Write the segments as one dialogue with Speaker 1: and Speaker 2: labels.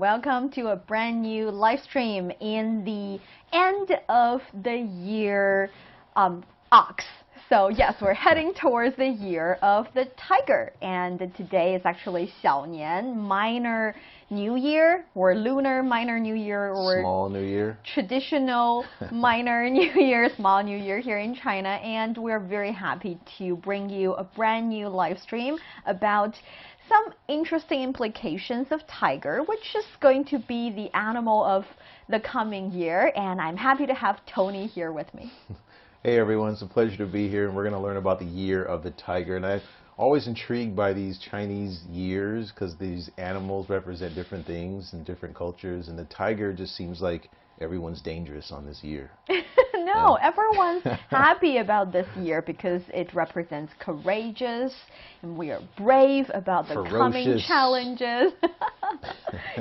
Speaker 1: welcome to a brand new live stream in the end of the year ox. So yes, we're heading towards the year of the tiger, and today is actually xiǎo Minor New Year, or Lunar Minor New Year, or
Speaker 2: Small New Year,
Speaker 1: traditional Minor New Year, Small New Year here in China. And we're very happy to bring you a brand new live stream about some interesting implications of tiger, which is going to be the animal of the coming year. And I'm happy to have Tony here with me.
Speaker 2: Hey everyone, it's a pleasure to be here, and we're going to learn about the year of the tiger. And I'm always intrigued by these Chinese years because these animals represent different things in different cultures, and the tiger just seems like everyone's dangerous on this year.
Speaker 1: No, everyone's happy about this year because it represents courageous, and we are brave about the coming challenges.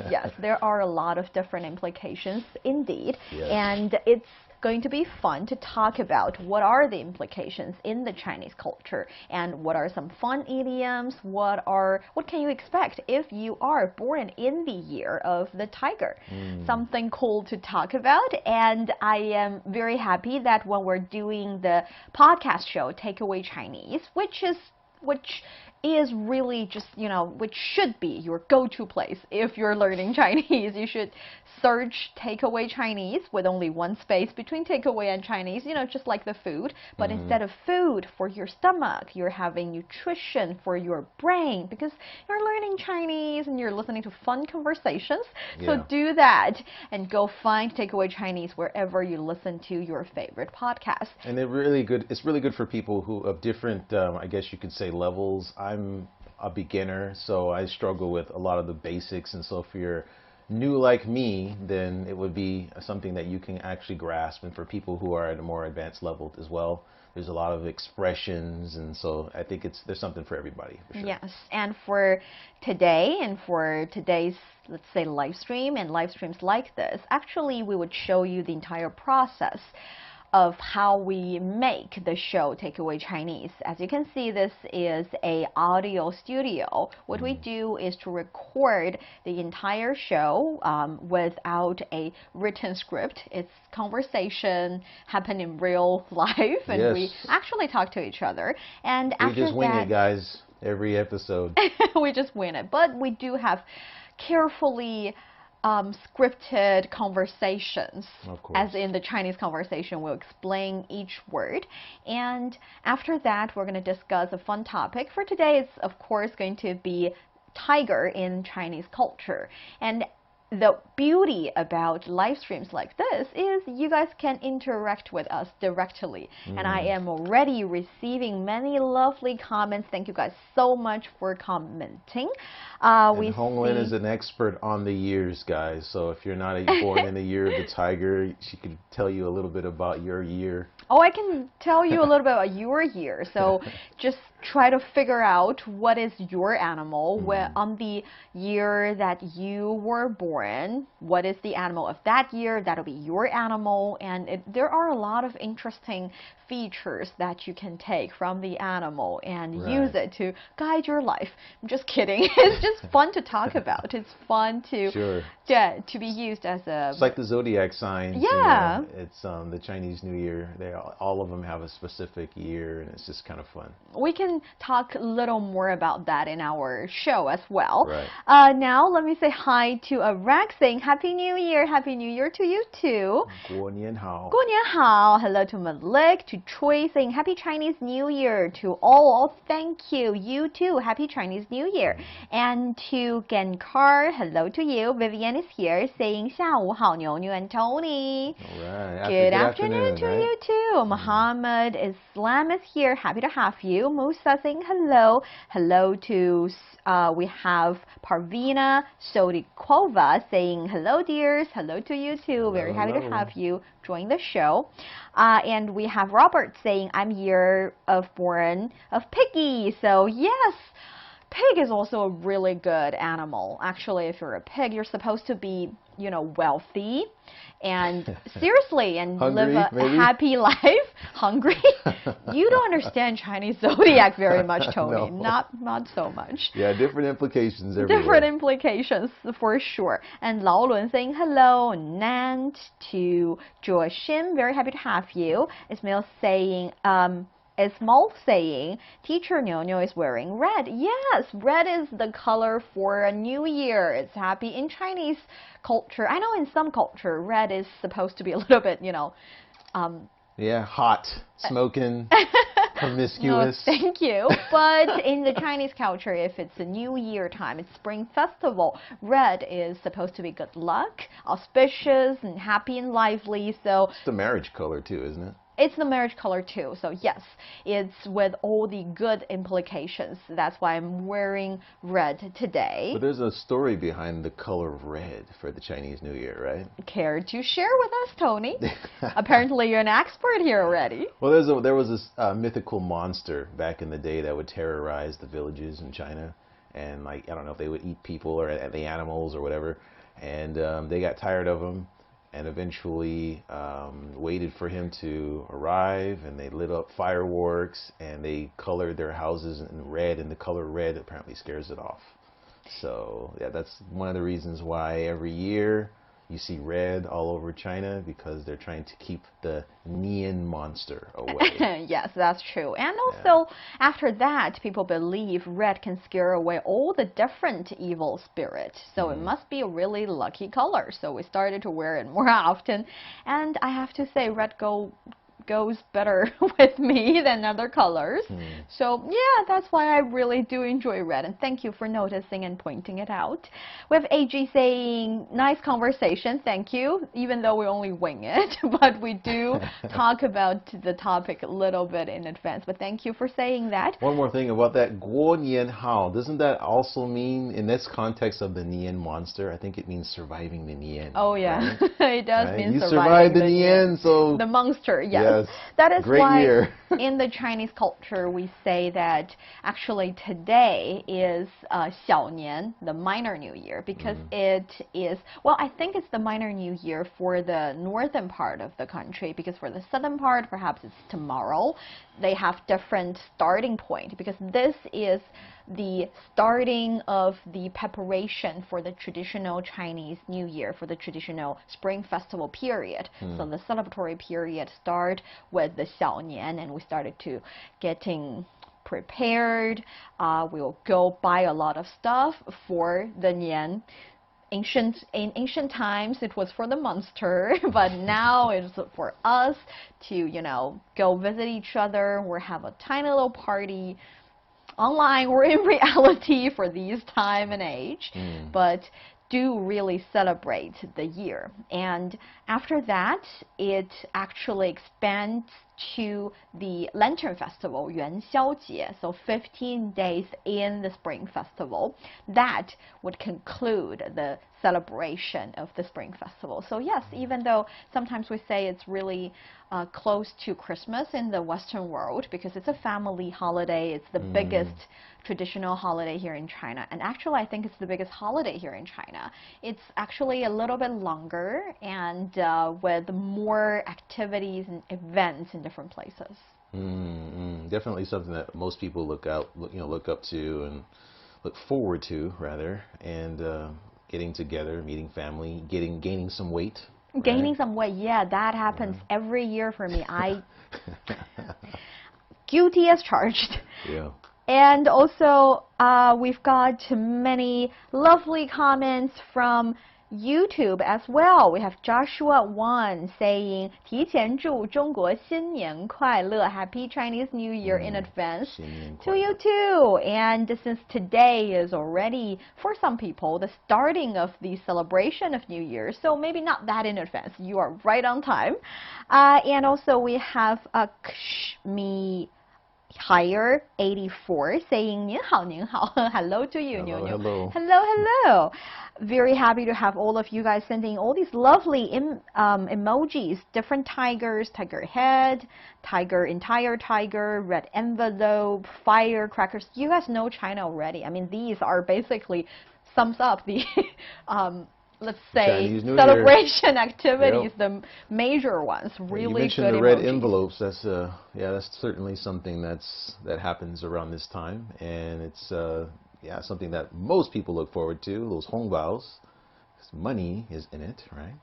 Speaker 1: Yes, there are a lot of different implications indeed, and it's going to be fun to talk about what are the implications in the Chinese culture and what are some fun idioms, what can you expect if you are born in the year of the tiger. Something cool to talk about, and I am very happy that when we're doing the podcast show Takeaway Chinese, which is really just, which should be your go-to place if you're learning Chinese. You should search Takeaway Chinese with only one space between takeaway and Chinese, just like the food. But instead of food for your stomach, you're having nutrition for your brain because you're learning Chinese and you're listening to fun conversations. So do that and go find Takeaway Chinese wherever you listen to your favorite podcast.
Speaker 2: And it's really good for people who of different, I guess you could say, levels. I'm a beginner, so I struggle with a lot of the basics, and so if you're new like me, then it would be something that you can actually grasp. And for people who are at a more advanced level as well, there's a lot of expressions, and so I think there's something for everybody, for sure.
Speaker 1: Yes, and for today and for today's, let's say, live stream and live streams like this, actually we would show you the entire process of how we make the show Takeaway Chinese. As you can see, this is an audio studio. What we do is to record the entire show without a written script. It's conversation happen in real life, and we actually talk to each other. And
Speaker 2: we just wing it, guys, every episode.
Speaker 1: We just win it, but we do have carefully scripted conversations, as in the Chinese conversation. We'll explain each word, and after that we're going to discuss a fun topic. For today, it's of course going to be tiger in Chinese culture. And the beauty about live streams like this is you guys can interact with us directly. And I am already receiving many lovely comments. Thank you guys so much for commenting.
Speaker 2: And Honglin is an expert on the years, guys. So if you're not born in the year of the tiger, she could tell you a little bit about your year.
Speaker 1: Oh, I can tell you a little bit about your year. So just try to figure out what is your animal on the year that you were born. What is the animal of that year? That'll be your animal. And there are a lot of interesting features that you can take from the animal and use it to guide your life. I'm just kidding. It's just fun to talk about. It's fun to to be used as a...
Speaker 2: It's like the zodiac signs.
Speaker 1: Yeah.
Speaker 2: It's the Chinese New Year. All of them have a specific year, and it's just kind of fun.
Speaker 1: We can talk a little more about that in our show as well. Now, let me say hi to Rex saying Happy New Year. Happy New Year to you too.
Speaker 2: 过年好.
Speaker 1: 过年好. Hello to Malik, to Troy saying Happy Chinese New Year to all. Thank you. You too. Happy Chinese New Year. And to Genkar, hello to you. Vivian is here saying 下午好, Niu Niu and Tony.
Speaker 2: All right.
Speaker 1: Good afternoon to you too. Muhammad Islam is here. Happy to have you. Musa saying hello. Hello to, we have Parvina Sodikova saying hello, dears. Hello to you too. Very happy to have you join the show. And we have Robert saying, I'm year of born of Piggy. So yes, Pig is also a really good animal. Actually, if you're a pig, you're supposed to be, wealthy and seriously and
Speaker 2: Hungry,
Speaker 1: live a
Speaker 2: maybe?
Speaker 1: happy life. Hungry? You don't understand Chinese zodiac very much, Tony.
Speaker 2: No.
Speaker 1: Not so much.
Speaker 2: Yeah, different implications everywhere.
Speaker 1: Different implications for sure. And Lao Lun saying hello, Nant to Zhuo Xin, very happy to have you. Ismail saying, Teacher Niu is wearing red. Yes, red is the color for a new year. It's happy in Chinese culture. I know in some culture, red is supposed to be a little bit,
Speaker 2: yeah, hot, smoking, promiscuous.
Speaker 1: No, thank you. But in the Chinese culture, if it's a new year time, it's spring festival, red is supposed to be good luck, auspicious, and happy and lively. So
Speaker 2: it's the marriage color too, isn't it?
Speaker 1: It's the marriage color too. So yes, it's with all the good implications. That's why I'm wearing red today.
Speaker 2: But there's a story behind the color of red for the Chinese New Year, right?
Speaker 1: Care to share with us, Tony? Apparently you're an expert here already.
Speaker 2: Well, there was this mythical monster back in the day that would terrorize the villages in China. And I don't know if they would eat people or the animals or whatever. And they got tired of him. And eventually waited for him to arrive, and they lit up fireworks, and they colored their houses in red, and the color red apparently scares it off. So yeah, that's one of the reasons why every year you see red all over China, because they're trying to keep the nián monster away.
Speaker 1: Yes, that's true. And also, after that, people believe red can scare away all the different evil spirits. So it must be a really lucky color. So we started to wear it more often. And I have to say, red goes better with me than other colors. So yeah, that's why I really do enjoy red, and thank you for noticing and pointing it out. We have AG saying, nice conversation, thank you, even though we only wing it, but we do talk about the topic a little bit in advance, but thank you for saying that.
Speaker 2: One more thing about that guo nian hao, doesn't that also mean, in this context of the nián monster, I think it means surviving the nián.
Speaker 1: Oh yeah,
Speaker 2: right?
Speaker 1: it does mean
Speaker 2: you
Speaker 1: surviving
Speaker 2: the nián, so
Speaker 1: the monster, yes. That is
Speaker 2: great
Speaker 1: why
Speaker 2: year.
Speaker 1: in the Chinese culture we say that actually today is xiǎo nián, the minor new year, because it is, well, I think it's the minor new year for the northern part of the country, because for the southern part perhaps it's tomorrow. They have different starting point, because this is the starting of the preparation for the traditional Chinese New Year, for the traditional Spring Festival period. So the celebratory period start with the xiǎo nián, and we started to getting prepared. We'll go buy a lot of stuff for the nián. In ancient times, it was for the monster, but now it's for us to, go visit each other or have a tiny little party online or in reality for these time and age, but do really celebrate the year. And after that, it actually expands to the Lantern Festival, 元宵节, so 15 days in the Spring Festival. That would conclude the celebration of the Spring Festival. So yes, even though sometimes we say it's really close to Christmas in the Western world, because it's a family holiday, it's the biggest traditional holiday here in China, and actually I think it's the biggest holiday here in China. It's actually a little bit longer and with more activities and events in different places.
Speaker 2: Definitely something that most people look up to and look forward to, rather, and getting together, meeting family, gaining some weight. Right?
Speaker 1: Gaining some weight, yeah, that happens every year for me. I guilty as charged.
Speaker 2: Yeah.
Speaker 1: And also, we've got many lovely comments from YouTube as well. We have Joshua 1 saying, 提前祝中国新年快乐, Happy Chinese New Year in advance to you too. And since today is already, for some people, the starting of the celebration of New Year, so maybe not that in advance. You are right on time. And also we have Kshmi Higher 84 saying 您好, 您好. Hello to you,
Speaker 2: hello,
Speaker 1: Niu.
Speaker 2: hello.
Speaker 1: Hello, hello. Very happy to have all of you guys sending all these lovely emojis. Different tigers, tiger head, tiger, entire tiger, red envelope, firecrackers. You guys know China already. I mean, these are basically sums up the let's say celebration activities, the major ones. Really
Speaker 2: you mentioned
Speaker 1: good
Speaker 2: the red
Speaker 1: emojis.
Speaker 2: envelopes. That's that's certainly something that happens around this time, and it's something that most people look forward to. Those hongbaos. Money is in it, right?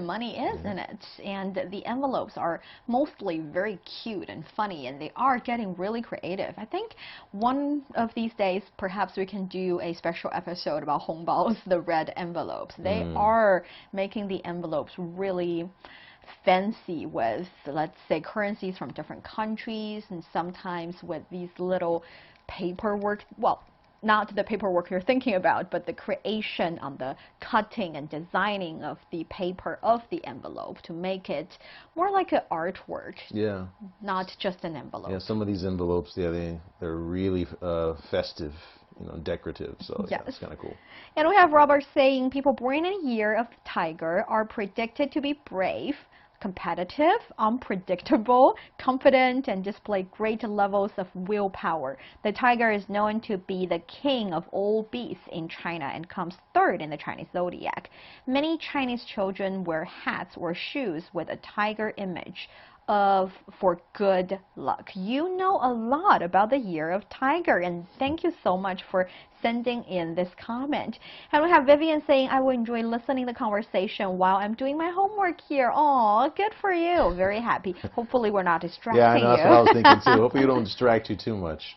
Speaker 1: Money is in it, and the envelopes are mostly very cute and funny, and they are getting really creative. I think one of these days, perhaps we can do a special episode about hongbaos, the red envelopes. They are making the envelopes really fancy with, let's say, currencies from different countries, and sometimes with these little paperwork. Well, not the paperwork you're thinking about, but the creation on the cutting and designing of the paper of the envelope to make it more like an artwork.
Speaker 2: Yeah.
Speaker 1: Not just an envelope.
Speaker 2: Yeah, some of these envelopes, they're really festive, decorative. So
Speaker 1: yes.
Speaker 2: It's kind of cool.
Speaker 1: And we have Robert saying people born in a year of the tiger are predicted to be brave, competitive, unpredictable, confident, and display great levels of willpower. The tiger is known to be the king of all beasts in China and comes third in the Chinese zodiac. Many Chinese children wear hats or shoes with a tiger image for good luck. You know a lot about the year of tiger, and thank you so much for sending in this comment. And we have Vivian saying, I will enjoy listening to the conversation while I'm doing my homework here. Oh, good for you. Very happy. Hopefully we're not distracting you.
Speaker 2: Yeah, I know, that's what I was thinking too. Hopefully you don't distract you too much.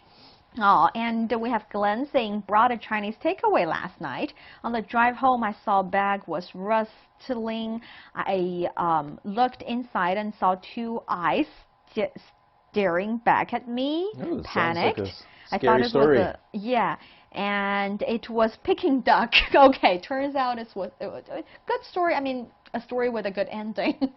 Speaker 1: Oh, and we have Glenn saying, brought a Chinese takeaway last night. On the drive home, I saw a bag was rustling. I looked inside and saw two eyes staring back at me.
Speaker 2: Ooh,
Speaker 1: panicked.
Speaker 2: Sounds like a
Speaker 1: I
Speaker 2: scary
Speaker 1: thought it
Speaker 2: story.
Speaker 1: was and it was Peking duck. Okay, turns out it was a good story. I mean, a story with a good ending.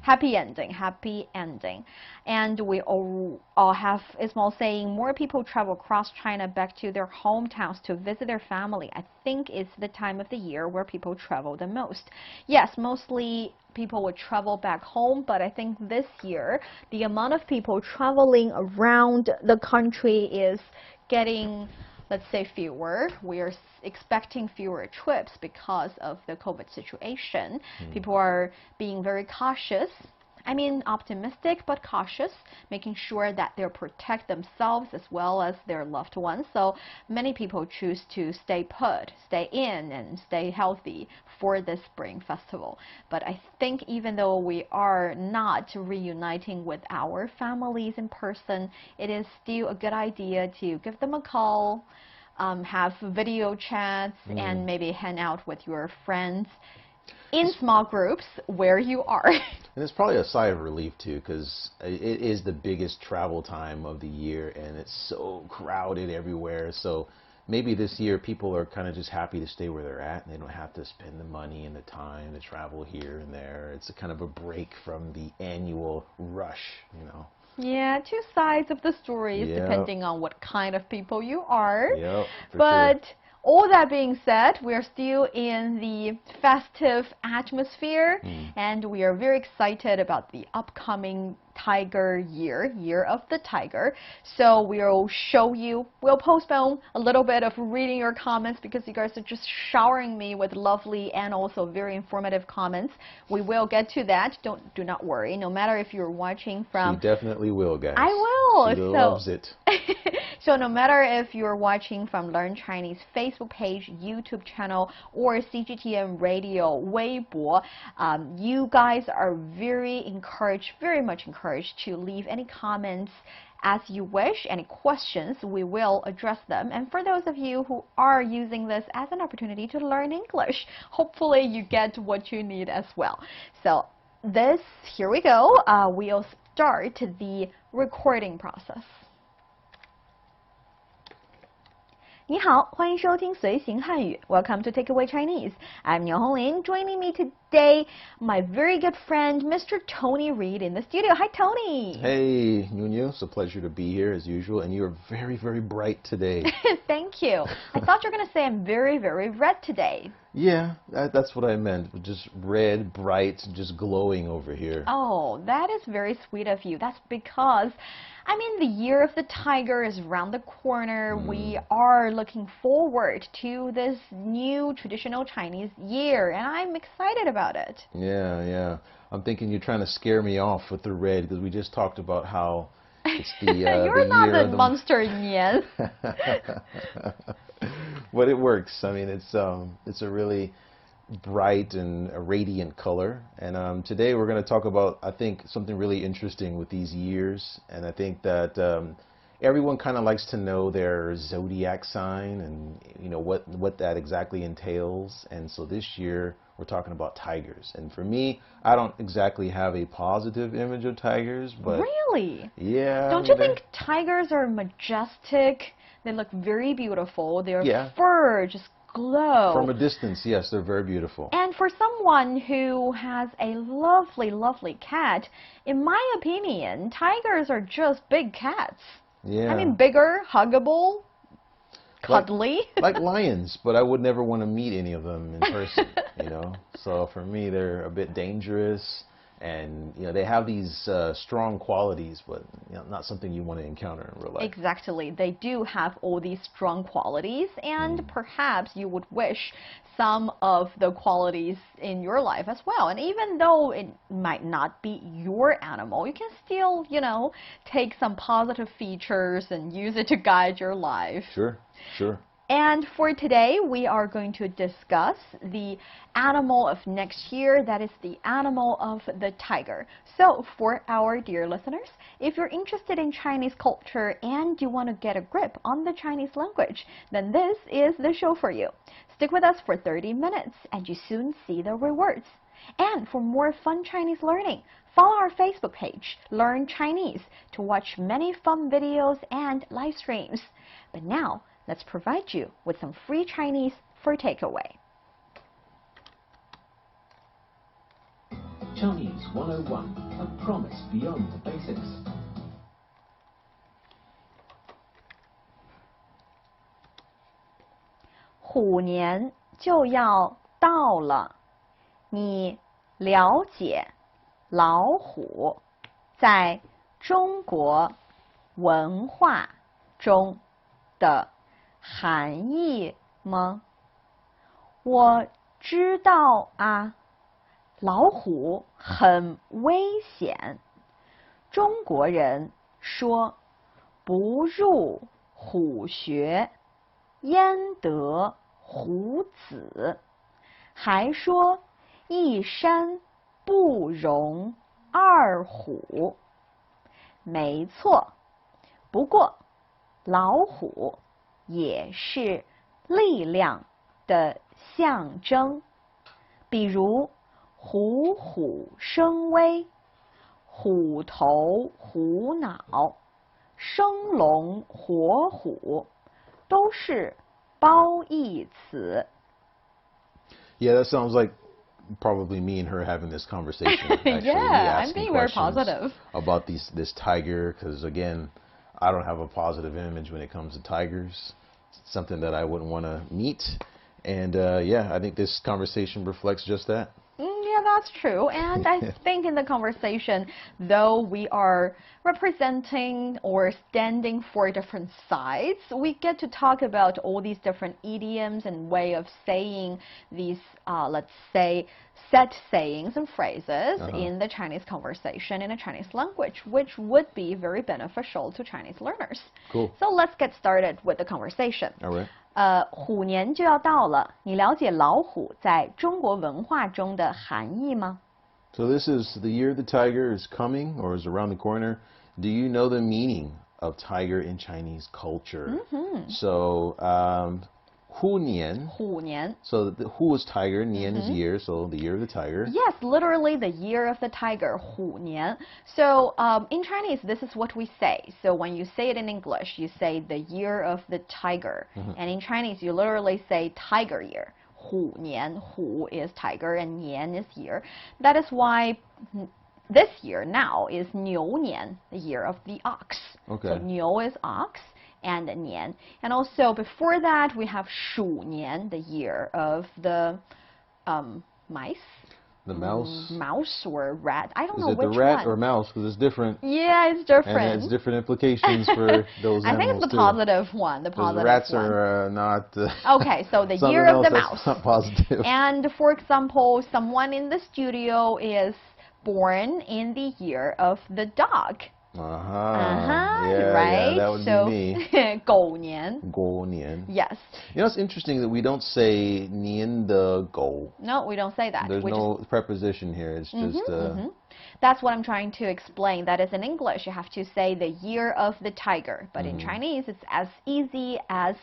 Speaker 1: Happy ending. And we all have Ismail saying more people travel across China back to their hometowns to visit their family. I think it's the time of the year where people travel the most. Yes, mostly people would travel back home, but I think this year the amount of people traveling around the country is getting, let's say, fewer. We are expecting fewer trips because of the COVID situation. People are being very cautious. I mean, optimistic but cautious, making sure that they protect themselves as well as their loved ones. So many people choose to stay put, stay in, and stay healthy for this spring festival. But I think even though we are not reuniting with our families in person, it is still a good idea to give them a call, have video chats, and maybe hang out with your friends in small groups where you are.
Speaker 2: And it's probably a sigh of relief too, because it is the biggest travel time of the year, and it's so crowded everywhere. So maybe this year people are kind of just happy to stay where they're at, and they don't have to spend the money and the time to travel here and there. It's a kind of a break from the annual rush,
Speaker 1: Yeah, two sides of the stories, depending on what kind of people you are.
Speaker 2: Yep,
Speaker 1: but all that being said, we are still in the festive atmosphere, and we are very excited about the upcoming Tiger year of the tiger. So we'll postpone a little bit of reading your comments because you guys are just showering me with lovely and also very informative comments. We will get to that. Do not worry. No matter if you're watching from...
Speaker 2: She definitely will, guys.
Speaker 1: I will.
Speaker 2: She loves it.
Speaker 1: So no matter if you're watching from Learn Chinese Facebook page, YouTube channel, or CGTN Radio, Weibo, you guys are very much encouraged to leave any comments as you wish, any questions, we will address them. And for those of you who are using this as an opportunity to learn English, hopefully you get what you need as well. So here we go. We'll start the recording process. 你好，欢迎收听随行汉语 Welcome to Takeaway Chinese. I'm Niao Hongling. Joining me today, my very good friend, Mr. Tony Reed in the studio. Hi, Tony.
Speaker 2: Hey, Nuno. It's a pleasure to be here as usual, and you're very, very bright today.
Speaker 1: Thank you. I thought you were going to say I'm very, very red today.
Speaker 2: Yeah, that's what I meant. Just red, bright, just glowing over here.
Speaker 1: Oh, that is very sweet of you. That's because, I mean, the year of the tiger is around the corner. We are looking forward to this new traditional Chinese year, and I'm excited about it.
Speaker 2: Yeah. I'm thinking you're trying to scare me off with the red because we just talked about how it's the
Speaker 1: You're
Speaker 2: the
Speaker 1: not
Speaker 2: year
Speaker 1: the
Speaker 2: of the
Speaker 1: monster, nián.
Speaker 2: But it works. I mean, it's a really bright and a radiant color. And today we're going to talk about, I think, something really interesting with these years. And I think that everyone kind of likes to know their zodiac sign and what that exactly entails. And so this year we're talking about tigers. And for me, I don't exactly have a positive image of tigers, but
Speaker 1: Really?
Speaker 2: yeah.
Speaker 1: Don't you think tigers are majestic? They look very beautiful. Their fur just glow.
Speaker 2: From a distance, yes, they're very beautiful.
Speaker 1: And for someone who has a lovely, lovely cat, in my opinion, tigers are just big cats.
Speaker 2: Yeah.
Speaker 1: I mean, bigger, huggable, cuddly.
Speaker 2: Like lions, but I would never want to meet any of them in person, So for me, they're a bit dangerous. And they have these strong qualities, but not something you want to encounter in real life.
Speaker 1: Exactly. They do have all these strong qualities, and perhaps you would wish some of the qualities in your life as well. And even though it might not be your animal, you can still, take some positive features and use it to guide your life.
Speaker 2: Sure.
Speaker 1: And for today, we are going to discuss the animal of next year, that is the animal of the tiger. So for our dear listeners, if you're interested in Chinese culture and you want to get a grip on the Chinese language, then this is the show for you. Stick with us for 30 minutes and you soon see the rewards. And for more fun Chinese learning, follow our Facebook page, Learn Chinese, to watch many fun videos and live streams. But now, let's provide you with some free Chinese for takeaway.
Speaker 3: Chinese 101, a promise beyond the basics.
Speaker 1: 虎年就要到了，你了解老虎在中国文化中的含义吗？我知道啊，老虎很危险。中国人说不入虎穴，焉得虎子，还说一山不容二虎。没错，不过老虎也是力量的象征，比如虎虎生威、虎头虎脑、生龙活虎，都是褒义词。
Speaker 2: Yeah, that sounds like probably me and her having this conversation. Actually,
Speaker 1: I'm being very positive
Speaker 2: about this tiger, because again, I don't have a positive image when it comes to tigers. It's something that I wouldn't want to meet. And I think this conversation reflects just that.
Speaker 1: Yeah, that's true. And I think in the conversation, though we are representing or standing for different sides, we get to talk about all these different idioms and way of saying these, let's say, set sayings and phrases in the Chinese conversation in a Chinese language, which would be very beneficial to Chinese learners.
Speaker 2: Cool.
Speaker 1: So let's get started with the conversation.
Speaker 2: All right.
Speaker 1: 虎年就要到了，你了解老虎在中国文化中的含义吗？
Speaker 2: So this is the year the tiger is coming or is around the corner. Do you know the meaning of tiger in Chinese culture? So 虎年.
Speaker 1: 虎年.
Speaker 2: So the hu is tiger, nián is year, so the year of the tiger.
Speaker 1: Yes, literally the year of the tiger, 虎年. So in Chinese, this is what we say. So when you say it in English, you say the year of the tiger. And in Chinese, you literally say tiger year. 虎年, hu is tiger and nián is year. That is why this year now is 牛年, the year of the ox.
Speaker 2: Okay.
Speaker 1: So 牛 is ox and 年. And also before that we have 鼠年, the year of the mice.
Speaker 2: The mouse?
Speaker 1: Mouse or rat. I don't know
Speaker 2: which
Speaker 1: which
Speaker 2: one. Is it the rat
Speaker 1: one.
Speaker 2: or mouse? Because it's different.
Speaker 1: Yeah, it's different.
Speaker 2: And it's different implications for those animals
Speaker 1: I think it's the
Speaker 2: too.
Speaker 1: positive one. The positive
Speaker 2: rats
Speaker 1: one.
Speaker 2: are not.
Speaker 1: Okay, so the year of the mouse.
Speaker 2: Not positive.
Speaker 1: And for example, someone in the studio is born in the year of the dog.
Speaker 2: Yeah,
Speaker 1: right?
Speaker 2: that would
Speaker 1: so,
Speaker 2: be me.
Speaker 1: 狗年.
Speaker 2: 狗年.
Speaker 1: Yes.
Speaker 2: You know, it's interesting that we don't say 年的狗.
Speaker 1: No, we don't say that.
Speaker 2: There's no preposition here. It's just.
Speaker 1: That's what I'm trying to explain. That is in English, you have to say the year of the tiger. But in Chinese, it's as easy as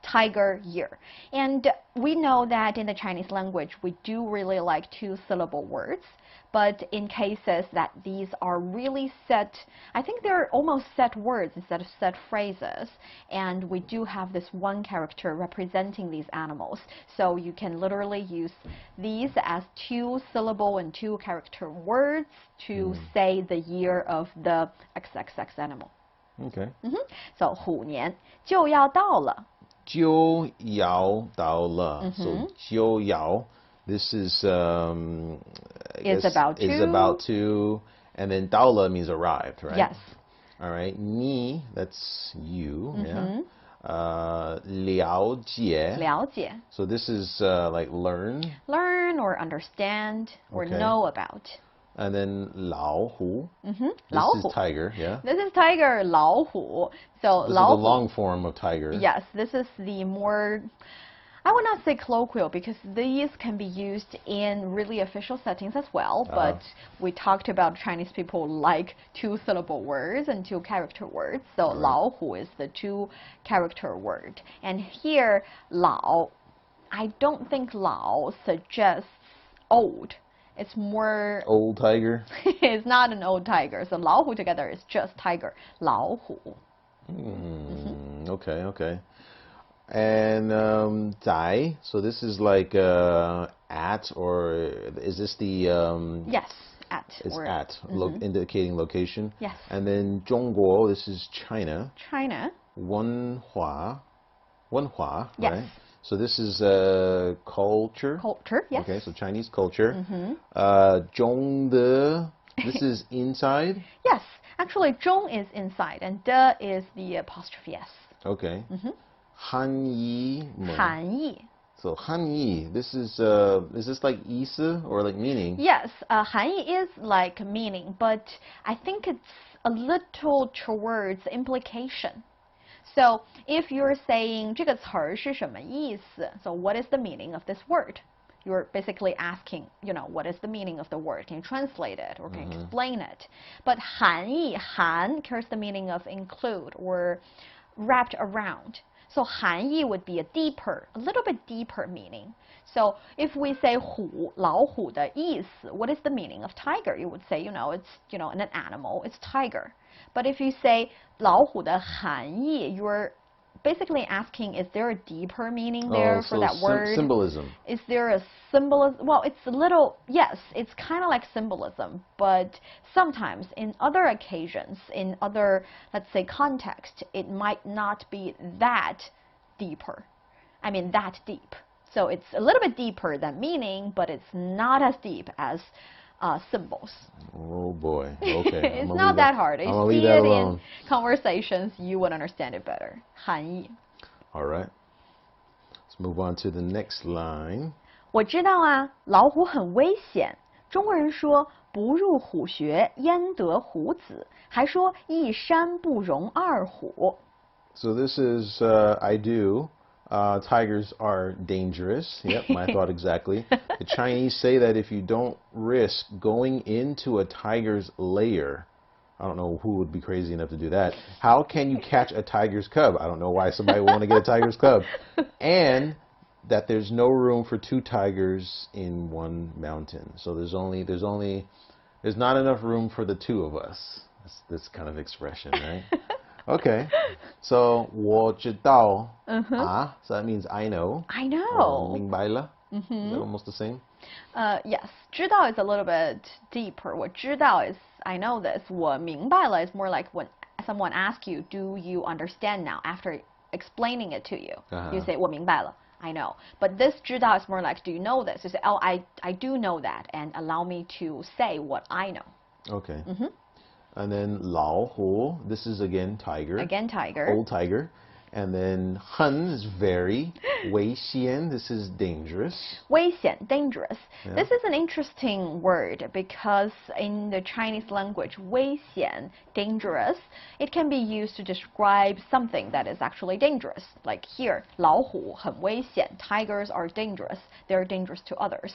Speaker 1: tiger year. And we know that in the Chinese language, we do really like two-syllable words. But in cases that these are really set, I think they're almost set words instead of set phrases. And we do have this one character representing these animals. So you can literally use these as two-syllable and two-character words to say the year of the XXX animal.
Speaker 2: Okay.
Speaker 1: So 虎年就要到了。
Speaker 2: 就要到了. So 就要. This is
Speaker 1: is about to.
Speaker 2: Is about to, and then 到了 means arrived, right?
Speaker 1: Yes.
Speaker 2: All right. 你 that's you. Yeah. 了解.
Speaker 1: 了解.
Speaker 2: So this is like learn.
Speaker 1: Learn or understand or
Speaker 2: Okay.
Speaker 1: know about.
Speaker 2: And then 老虎. This
Speaker 1: 老
Speaker 2: is
Speaker 1: 虎.
Speaker 2: tiger. Yeah.
Speaker 1: This is tiger, 老虎. So
Speaker 2: This is
Speaker 1: 老
Speaker 2: the
Speaker 1: 虎.
Speaker 2: long form of tiger.
Speaker 1: Yes, this is the more, I would not say colloquial because these can be used in really official settings as well, but we talked about Chinese people like two-syllable words and two-character words, so 老虎 is the two-character word. And here, 老, I don't think 老suggests old. It's more...
Speaker 2: Old tiger?
Speaker 1: It's not an old tiger, so 老虎 together is just tiger, 老虎.
Speaker 2: Okay, okay. And 在, so this is like at, or is this the
Speaker 1: Yes, at.
Speaker 2: It's
Speaker 1: or,
Speaker 2: at, indicating location.
Speaker 1: Yes.
Speaker 2: And then 中国, this is China.
Speaker 1: China.
Speaker 2: 文化,
Speaker 1: Yes.
Speaker 2: right? So this is culture.
Speaker 1: Culture, yes.
Speaker 2: Okay, so Chinese culture. 中的, this is inside.
Speaker 1: Yes, actually 中 is inside and 的 is the apostrophe s.
Speaker 2: Okay. 含义.
Speaker 1: 含义.
Speaker 2: So 含义, this is this like 意思 or like meaning?
Speaker 1: Yes, 含义 is like meaning, but I think it's a little towards implication. So if you're saying 这个词儿是什么意思? So what is the meaning of this word? You're basically asking, you know, what is the meaning of the word? Can you translate it or can you explain it? But 含义, 含 carries the meaning of include or wrapped around. So 含义 would be a little bit deeper meaning. So if we say 虎, 老虎的意思, what is the meaning of tiger? You would say, it's, an animal, it's tiger. But if you say 老虎的含义, you're basically asking, is there a deeper meaning there for that word?
Speaker 2: Symbolism.
Speaker 1: Is there a symbolism? Well, it's a little, yes, it's kind of like symbolism, but sometimes in other occasions, in other, let's say, context, it might not be that deeper. I mean, that deep. So it's a little bit deeper than meaning, but it's not as deep as symbols.
Speaker 2: Oh boy. Okay.
Speaker 1: It's not that hard. If you see it
Speaker 2: alone.
Speaker 1: in conversations, you would understand it better. 含义.
Speaker 2: All right. Let's move on to the next line.
Speaker 1: 我知道啊，老虎很危险。中国人说不入虎穴，焉得虎子，还说一山不容二虎。
Speaker 2: So this is I do. Tigers are dangerous. Yep, my thought exactly. The Chinese say that if you don't risk going into a tiger's lair, I don't know who would be crazy enough to do that. How can you catch a tiger's cub? I don't know why somebody would want to get a tiger's cub. And that there's no room for two tigers in one mountain. So there's not enough room for the two of us. That's this kind of expression, right? Okay. So 我知道 so that means I know.
Speaker 1: I know.
Speaker 2: 明白了 Is that almost the same?
Speaker 1: Yes. 知道 is a little bit deeper. 我知道 is I know this. 我明白了 is more like when someone asks you, do you understand now? After explaining it to you, you say 我明白了. I know. But this 知道 is more like, do you know this? You say, oh, I do know that, and allow me to say what I know.
Speaker 2: Okay. And then 老虎, this is again tiger.
Speaker 1: Again tiger.
Speaker 2: Old tiger. And then 很 is very. 危险, this is dangerous.
Speaker 1: 危险, dangerous.
Speaker 2: Yeah.
Speaker 1: This is an interesting word because in the Chinese language, 危险, dangerous, it can be used to describe something that is actually dangerous. Like here, 老虎很危险. Tigers are dangerous. They're dangerous to others.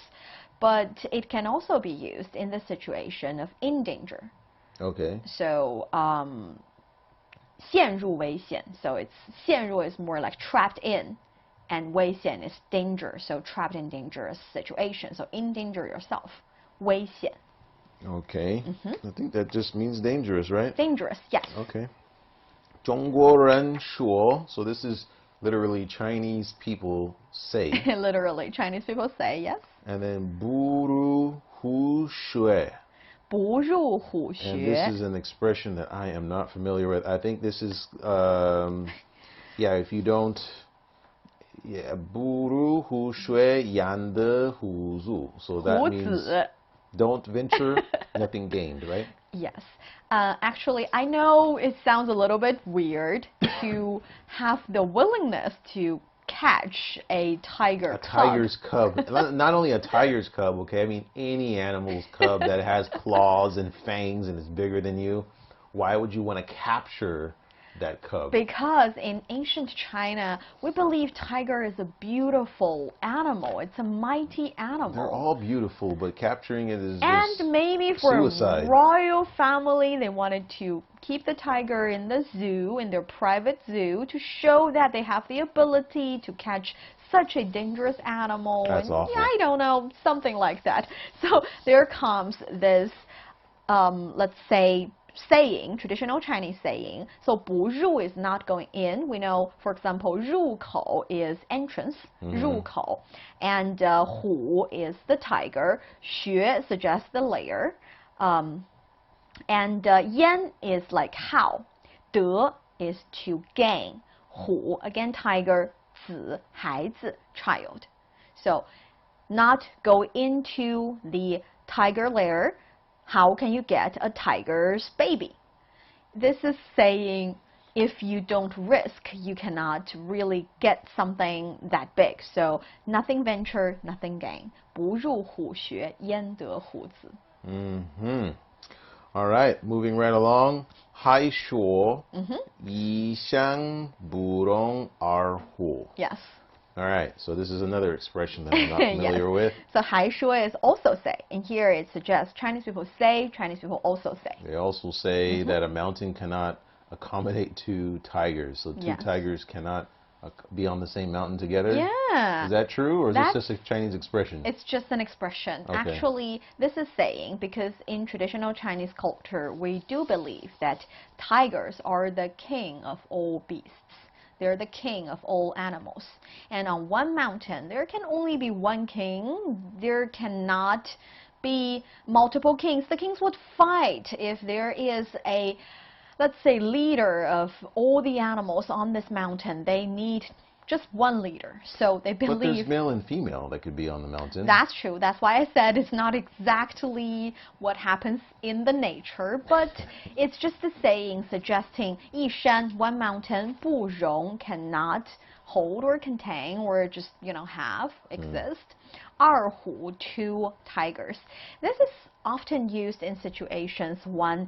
Speaker 1: But it can also be used in the situation of in danger.
Speaker 2: Okay.
Speaker 1: So, 陷入危险. So it's 陷入 is more like trapped in, and 危险 is danger. So trapped in dangerous situation. So endanger yourself. 危险.
Speaker 2: Okay. I think that just means dangerous, right?
Speaker 1: Dangerous, yes.
Speaker 2: Okay. 中国人说, so this is literally Chinese people say.
Speaker 1: Literally, Chinese people say, yes.
Speaker 2: And then 不入虎穴.
Speaker 1: 不入虎穴.
Speaker 2: And this is an expression that I am not familiar with. I think this is, if you don't, 不入虎穴焉得虎子. So that means don't venture, nothing gained, right?
Speaker 1: Yes. Actually, I know it sounds a little bit weird to have the willingness to catch a tiger cub.
Speaker 2: A tiger's cub. Not only a tiger's cub, okay? I mean, any animal's cub that has claws and fangs and is bigger than you. Why would you want to capture that cub?
Speaker 1: Because in ancient China, we believe tiger is a beautiful animal. It's a mighty animal.
Speaker 2: They're all beautiful, but capturing it is
Speaker 1: and
Speaker 2: just
Speaker 1: maybe for
Speaker 2: suicide.
Speaker 1: A royal family, they wanted to keep the tiger in the zoo, in their private zoo, to show that they have the ability to catch such a dangerous animal.
Speaker 2: That's awful.
Speaker 1: Yeah, I don't know, something like that. So there comes this, let's say, saying, traditional Chinese saying. So 不入 is not going in. We know, for example, 入口 is entrance, 入口, and 虎 is the tiger, 穴 suggests the lair, and 焉 is like how, 得 is to gain, 虎 again tiger, 子 孩子 child. So not go into the tiger lair. How can you get a tiger's baby? This is saying if you don't risk, you cannot really get something that big. So nothing venture, nothing gain. 不入虎穴，焉得虎子.
Speaker 2: All right, moving right along. 还说一向不容二虎.
Speaker 1: Yes.
Speaker 2: All right, so this is another expression that I'm not familiar with.
Speaker 1: So 还说 is also say. And here it suggests Chinese people say, Chinese people also say.
Speaker 2: They also say that a mountain cannot accommodate two tigers. So two tigers cannot be on the same mountain together?
Speaker 1: Yeah.
Speaker 2: Is that true, or is this just a Chinese expression?
Speaker 1: It's just an expression.
Speaker 2: Okay.
Speaker 1: Actually, this is saying because in traditional Chinese culture, we do believe that tigers are the king of all beasts. They're the king of all animals. And on one mountain, there can only be one king. There cannot be multiple kings. The kings would fight if there is a, let's say, leader of all the animals on this mountain. They need just one leader. So they believe...
Speaker 2: But there's male and female that could be on the mountain.
Speaker 1: That's true. That's why I said it's not exactly what happens in the nature, but it's just a saying suggesting 一山, one mountain, 不容, cannot hold or contain or just, have, exist. 二虎, two tigers. This is often used in situations when,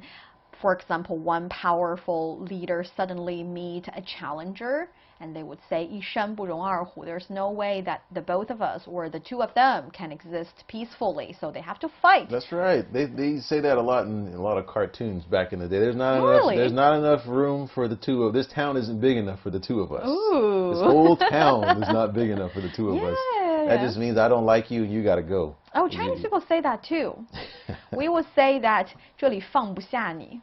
Speaker 1: for example, one powerful leader suddenly meet a challenger and they would say 一山不容二虎. There's no way that the both of us or the two of them can exist peacefully, so they have to fight.
Speaker 2: That's right. They say that a lot in a lot of cartoons back in the day. There's not enough room for the two of this town isn't big enough for the two of us.
Speaker 1: Ooh.
Speaker 2: This whole town is not big enough for the two of us. That just means I don't like you and you got to go.
Speaker 1: Oh, Chinese people say that too. We would say that 这里放不下你.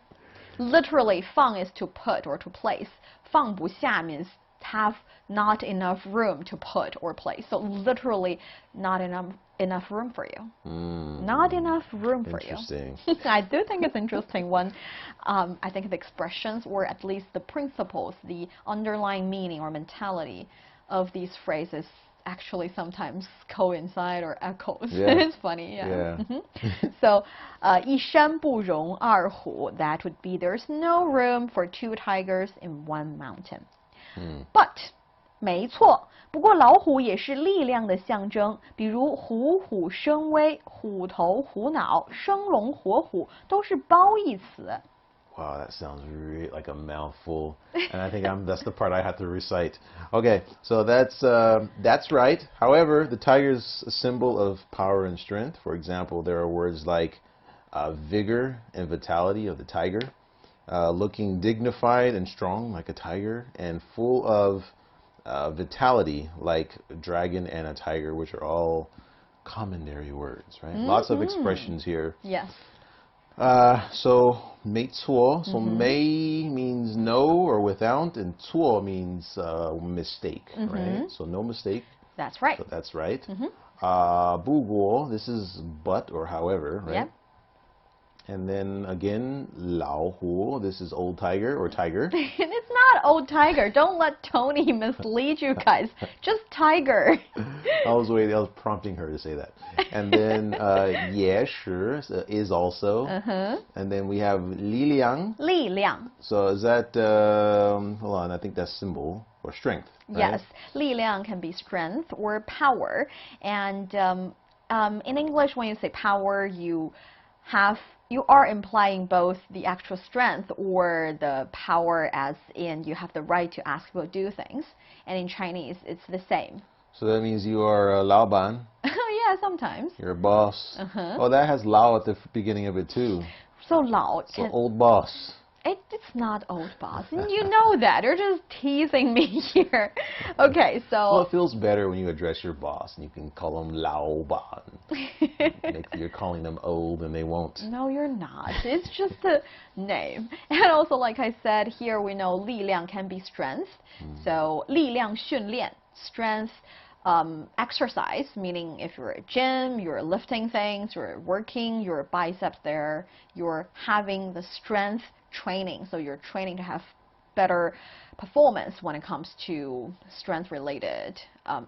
Speaker 1: Literally, 放 is to put or to place. 放不下 means have not enough room to put or place. So literally, not enough room for you. Not enough room for you.
Speaker 2: Interesting.
Speaker 1: I do think it's interesting when I think the expressions, or at least the principles, the underlying meaning or mentality of these phrases actually sometimes coincide or echoes.
Speaker 2: Yeah.
Speaker 1: It's funny, yeah. So, 一山不容二虎, that would be there's no room for two tigers in one mountain. But, 没错，不过老虎也是力量的象征，比如虎虎生威、虎头虎脑、生龙活虎都是褒义词。
Speaker 2: Wow, that sounds really like a mouthful, and I think that's the part I have to recite. Okay, so that's right. However, the tiger is a symbol of power and strength. For example, there are words like vigor and vitality of the tiger, looking dignified and strong like a tiger, and full of vitality like a dragon and a tiger, which are all commentary words, right? Lots of expressions here.
Speaker 1: Yes.
Speaker 2: So 没错, so 没 means no or without, and 错 means mistake, right? So no mistake.
Speaker 1: That's right.
Speaker 2: So that's right. 不过, this is but or however, right?
Speaker 1: Yep.
Speaker 2: And then again, 老虎, this is old tiger or tiger.
Speaker 1: It's not old tiger. Don't let Tony mislead you guys. Just tiger.
Speaker 2: I was prompting her to say that. And then 也是 is also. And then we have 力量.
Speaker 1: 力量.
Speaker 2: So is that, hold on, I think that's symbol or strength, right?
Speaker 1: Yes, 力量 can be strength or power. And in English, when you say power, you are implying both the actual strength or the power as in you have the right to ask people to do things. And in Chinese, it's the same.
Speaker 2: So that means you are a 老板.
Speaker 1: Yeah, sometimes.
Speaker 2: You're a boss. Oh, that has 老 at the beginning of it too.
Speaker 1: So 老
Speaker 2: So old boss.
Speaker 1: It's not old boss. And you know that. You're just teasing me here. Okay, so...
Speaker 2: Well, it feels better when you address your boss and you can call them 老板. You're calling them old and they won't.
Speaker 1: No, you're not. It's just a name. And also, like I said, here we know 力量 can be strength. So 力量训练, strength exercise, meaning if you're at a gym, you're lifting things, you're working, your biceps there, you're having the strength training. So you're training to have better performance when it comes to strength-related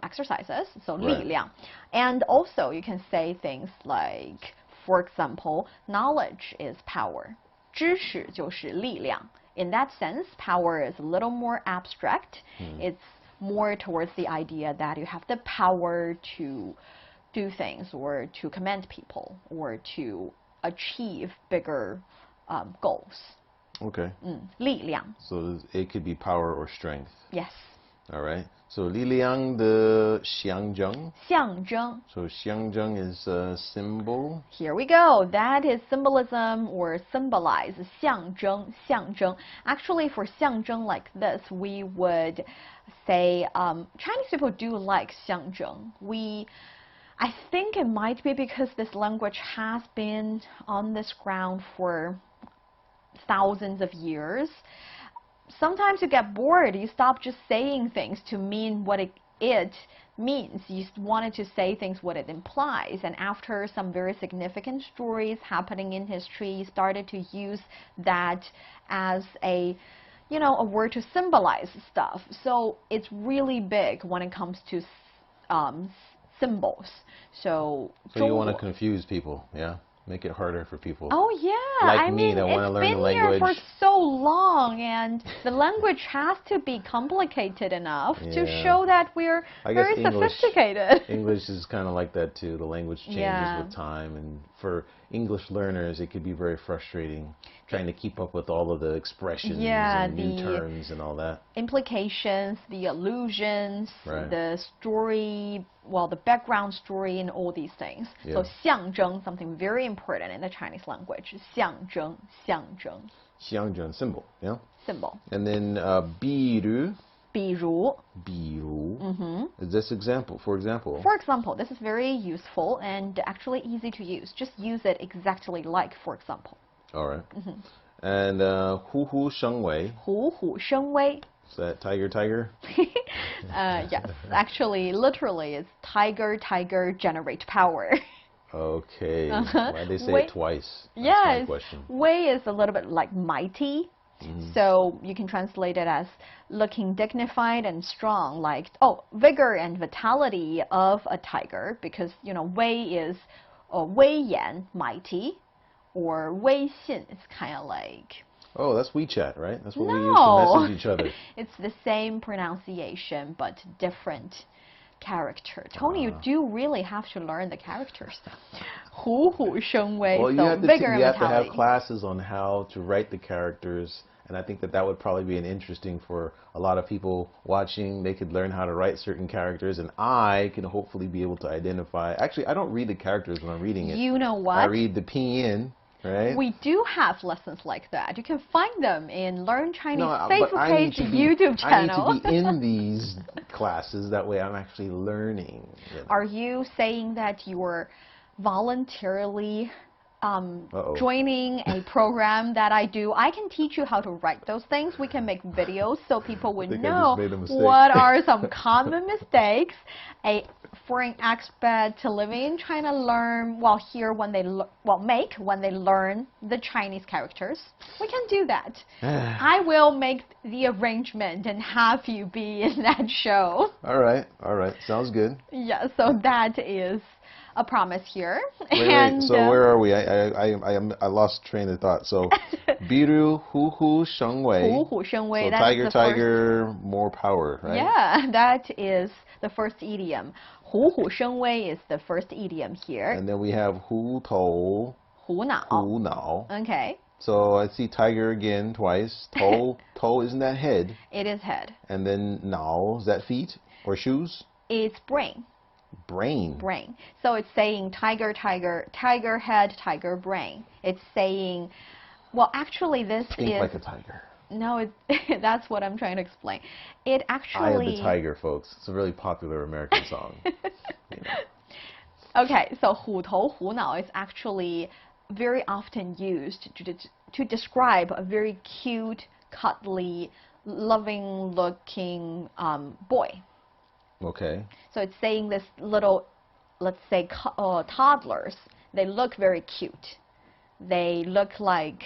Speaker 1: exercises. So 力量. And also you can say things like, for example, knowledge is power. 知识就是力量. In that sense, power is a little more abstract. It's more towards the idea that you have the power to do things or to command people or to achieve bigger goals.
Speaker 2: Okay.
Speaker 1: 力量.
Speaker 2: So it could be power or strength.
Speaker 1: Yes.
Speaker 2: All right. So 力量的象征.
Speaker 1: 象征.
Speaker 2: So 象征 is a symbol.
Speaker 1: Here we go. That is symbolism or symbolize. 象征, 象征. Actually, for 象征like this, we would say Chinese people do like 象征. I think it might be because this language has been on this ground for thousands of years. Sometimes you get bored. You stop just saying things to mean what it means. You wanted to say things what it implies. And after some very significant stories happening in history, you started to use that as a word to symbolize stuff. So it's really big when it comes to symbols. So
Speaker 2: you want to confuse people, yeah? Make it harder for people.
Speaker 1: Oh yeah,
Speaker 2: Like
Speaker 1: I
Speaker 2: me
Speaker 1: mean,
Speaker 2: that want to learn the
Speaker 1: it's been here
Speaker 2: language.
Speaker 1: for so long, and the language has to be complicated enough to
Speaker 2: Yeah.
Speaker 1: show that we're
Speaker 2: I guess
Speaker 1: very sophisticated.
Speaker 2: English is kind of like that too. The language changes
Speaker 1: Yeah.
Speaker 2: with time, and for English learners, it could be very frustrating trying to keep up with all of the expressions and new terms and all that.
Speaker 1: Implications, the allusions,
Speaker 2: Right.
Speaker 1: the story, well, the background story, and all these things.
Speaker 2: Yeah.
Speaker 1: So 象征, something very important in the Chinese language. 象征, 象征,
Speaker 2: xiǎo symbol, yeah.
Speaker 1: symbol.
Speaker 2: And then 比如
Speaker 1: 比如,
Speaker 2: is this example? For example.
Speaker 1: For example, this is very useful and actually easy to use. Just use it exactly like for example.
Speaker 2: All right. And 虎虎生威.
Speaker 1: 虎虎生威.
Speaker 2: Is that tiger, tiger?
Speaker 1: Yes, actually, literally, it's tiger, tiger, generate power.
Speaker 2: Okay. Why'd they say
Speaker 1: Wei.
Speaker 2: it twice? That's my
Speaker 1: Yes,
Speaker 2: question.
Speaker 1: wei is a little bit like mighty. So you can translate it as looking dignified and strong, like, oh, vigor and vitality of a tiger, because, you know, wei is wei yan, mighty, or wei xin is kind of like...
Speaker 2: Oh, that's WeChat, right? That's what we use to
Speaker 1: No,
Speaker 2: message each other.
Speaker 1: it's the same pronunciation, but different character. Tony, you do really have to learn the characters. 虎虎生威,
Speaker 2: Well, you
Speaker 1: so
Speaker 2: have to,
Speaker 1: vigor and
Speaker 2: you have to
Speaker 1: vitality.
Speaker 2: have classes on how to write the characters, and I think that that would probably be an interesting for a lot of people watching. They could learn how to write certain characters, and I can hopefully be able to identify. Actually, I don't read the characters when I'm reading it.
Speaker 1: You know what?
Speaker 2: I read the pinyin, right?
Speaker 1: We do have lessons like that. You can find them in Learn Chinese
Speaker 2: No, but
Speaker 1: Facebook
Speaker 2: I need
Speaker 1: page,
Speaker 2: to be,
Speaker 1: YouTube channel.
Speaker 2: I need to be in these classes. That way, I'm actually learning. You know.
Speaker 1: Are you saying that you're voluntarily joining a program that I do? I can teach you how to write those things. We can make videos so people would
Speaker 2: think I
Speaker 1: know
Speaker 2: just made a mistake.
Speaker 1: what are some common mistakes a foreign expat to living in China learn while here when they make when they learn the Chinese characters. We can do that. I will make the arrangement and have you be in that show.
Speaker 2: All right, sounds good.
Speaker 1: Yeah, so that is a promise here.
Speaker 2: Wait, so where are we? I lost train of thought. So, 比如虎虎生威.
Speaker 1: 虎虎生威,
Speaker 2: So
Speaker 1: that's
Speaker 2: tiger,
Speaker 1: the
Speaker 2: tiger, more power, right?
Speaker 1: Yeah, that is the first idiom. 虎虎生威 is the first idiom here.
Speaker 2: And then we have 虎头,
Speaker 1: 虎脑.
Speaker 2: 虎脑.
Speaker 1: Okay.
Speaker 2: So I see tiger again twice. 头, isn't that head?
Speaker 1: It is head.
Speaker 2: And then 脑, is that feet or shoes?
Speaker 1: It's brain.
Speaker 2: Brain.
Speaker 1: Brain. So it's saying tiger, tiger, tiger head, tiger brain. It's saying, well, actually this
Speaker 2: Think
Speaker 1: is...
Speaker 2: like a tiger.
Speaker 1: No, that's what I'm trying to explain. It actually...
Speaker 2: Eye of the Tiger, folks. It's a really popular American song. You know.
Speaker 1: Okay, so 虎头虎脑 is actually very often used to describe a very cute, cuddly, loving-looking boy.
Speaker 2: Okay.
Speaker 1: So it's saying this little, let's say, toddlers, they look very cute. They look like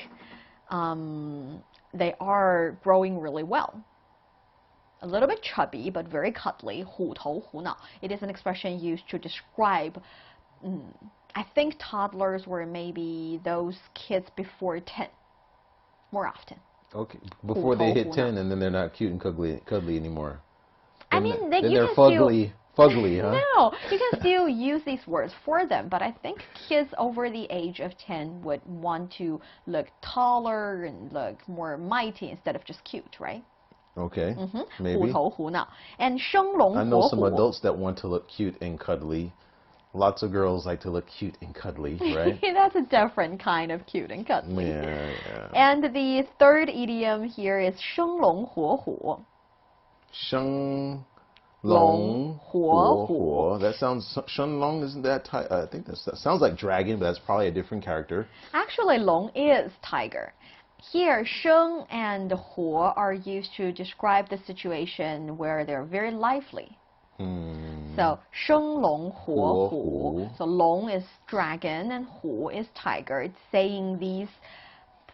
Speaker 1: they are growing really well. A little bit chubby, but very cuddly. 虎头虎脑. It is an expression used to describe, I think toddlers were maybe those kids before 10, more often.
Speaker 2: Okay. Before they hit 10,
Speaker 1: 虎头虎脑.
Speaker 2: and then they're not cute and cuddly anymore.
Speaker 1: I
Speaker 2: Then
Speaker 1: mean,
Speaker 2: then
Speaker 1: you
Speaker 2: they're
Speaker 1: can
Speaker 2: fugly, huh?
Speaker 1: No, you can still use these words for them, but I think kids over the age of 10 would want to look taller and look more mighty instead of just cute, right?
Speaker 2: Okay, maybe.
Speaker 1: 虎头虎脑. And 生龙
Speaker 2: I know
Speaker 1: 活
Speaker 2: some
Speaker 1: 虎.
Speaker 2: adults that want to look cute and cuddly. Lots of girls like to look cute and cuddly, right?
Speaker 1: That's a different kind of cute and cuddly.
Speaker 2: Yeah.
Speaker 1: And the third idiom here is 生龙活虎.
Speaker 2: 生龙活虎. That sounds, Shenlong, isn't that, I think that sounds like dragon, but that's probably a different character.
Speaker 1: Actually, long is tiger. Here, 生 and 活 are used to describe the situation where they're very lively. So, 生龙活虎. So, 龙 is dragon and 虎 is tiger. It's saying these,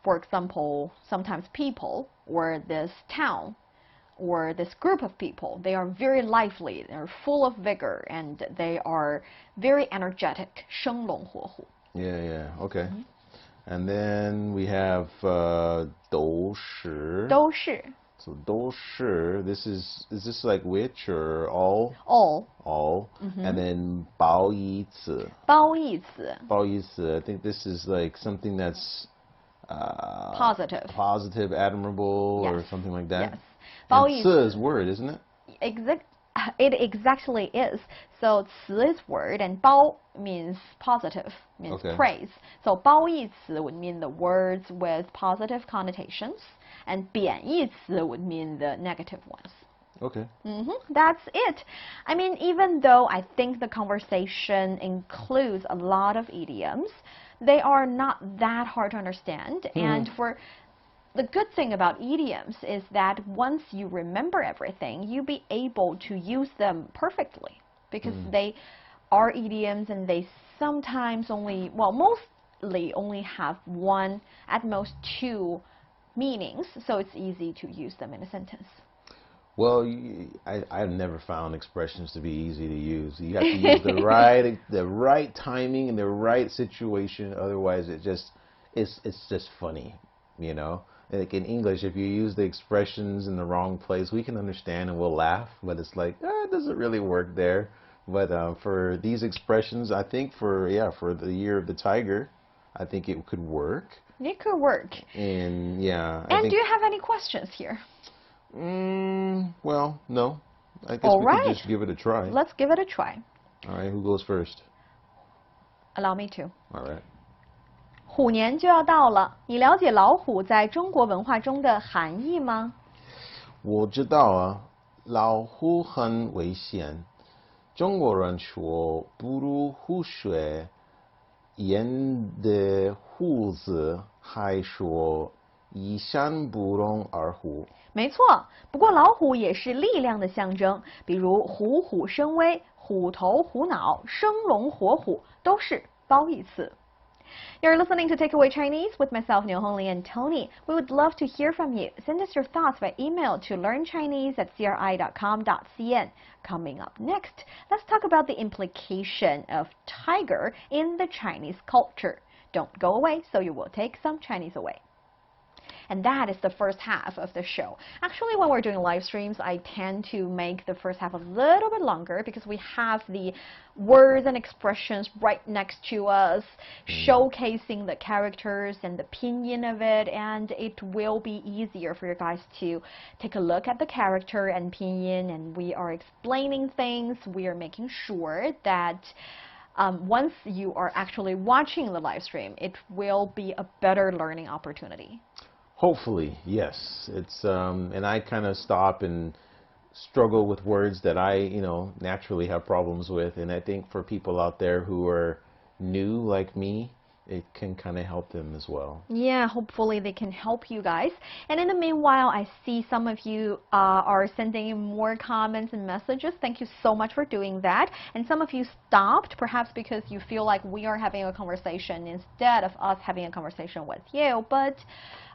Speaker 1: for example, sometimes people or this town or this group of people, they are very lively, they're full of vigor, and they are very energetic. 生龙活虎.
Speaker 2: Yeah, yeah. Okay. And then we have 都是.
Speaker 1: 都是
Speaker 2: So 都是, is this like which or all?
Speaker 1: all.
Speaker 2: All. And then 褒义词.
Speaker 1: 褒义词
Speaker 2: 褒义词, I think this is like something that's positive, admirable, or something like that.
Speaker 1: Yes.
Speaker 2: 褒义词 is word, isn't it?
Speaker 1: It exactly is. So 词 is word and 褒 means positive, means praise. So 褒义词 would mean the words with positive connotations, and 贬义词 would mean the negative ones.
Speaker 2: Okay.
Speaker 1: That's it. I mean, even though I think the conversation includes a lot of idioms, they are not that hard to understand. And for the good thing about idioms is that once you remember everything, you'll be able to use them perfectly because they are idioms and they sometimes only, well, mostly only have one, at most two meanings, so it's easy to use them in a sentence.
Speaker 2: Well, I've never found expressions to be easy to use. You have to use the right timing and the right situation. Otherwise, it's just funny, you know. Like in English, if you use the expressions in the wrong place, we can understand and we'll laugh. But it's like, it doesn't really work there. But for these expressions, I think for the year of the tiger, I think it could work.
Speaker 1: It could work.
Speaker 2: And yeah.
Speaker 1: And do you have any questions here?
Speaker 2: Well, no. I guess we could just give it a try.
Speaker 1: Let's give it a try.
Speaker 2: All right, who goes first?
Speaker 1: Allow me to.
Speaker 2: All right.
Speaker 1: 虎年就要到了，你了解老虎在中国文化中的含义吗？
Speaker 2: 我知道啊，老虎很危险。中国人说不入虎穴，演的虎子还说一山不容二虎。
Speaker 1: 没错，不过老虎也是力量的象征，比如虎虎生威、虎头虎脑、生龙活虎都是褒义词。You're listening to Takeaway Chinese with myself, Niu Hongli, and Tony. We would love to hear from you. Send us your thoughts by email to learnchinese@cri.com.cn. Coming up next, let's talk about the implication of tiger in the Chinese culture. Don't go away, so you will take some Chinese away. And that is the first half of the show. Actually, when we're doing live streams, I tend to make the first half a little bit longer because we have the words and expressions right next to us, showcasing the characters and the pinyin of it, and it will be easier for you guys to take a look at the character and pinyin, and we are explaining things. We are making sure that once you are actually watching the live stream, it will be a better learning opportunity.
Speaker 2: Hopefully, yes. It's and I kind of stop and struggle with words that I, naturally have problems with, and I think for people out there who are new like me, it can kind of help them as well.
Speaker 1: Yeah, hopefully they can help you guys. And in the meanwhile, I see some of you are sending in more comments and messages. Thank you so much for doing that. And some of you stopped, perhaps because you feel like we are having a conversation instead of us having a conversation with you. But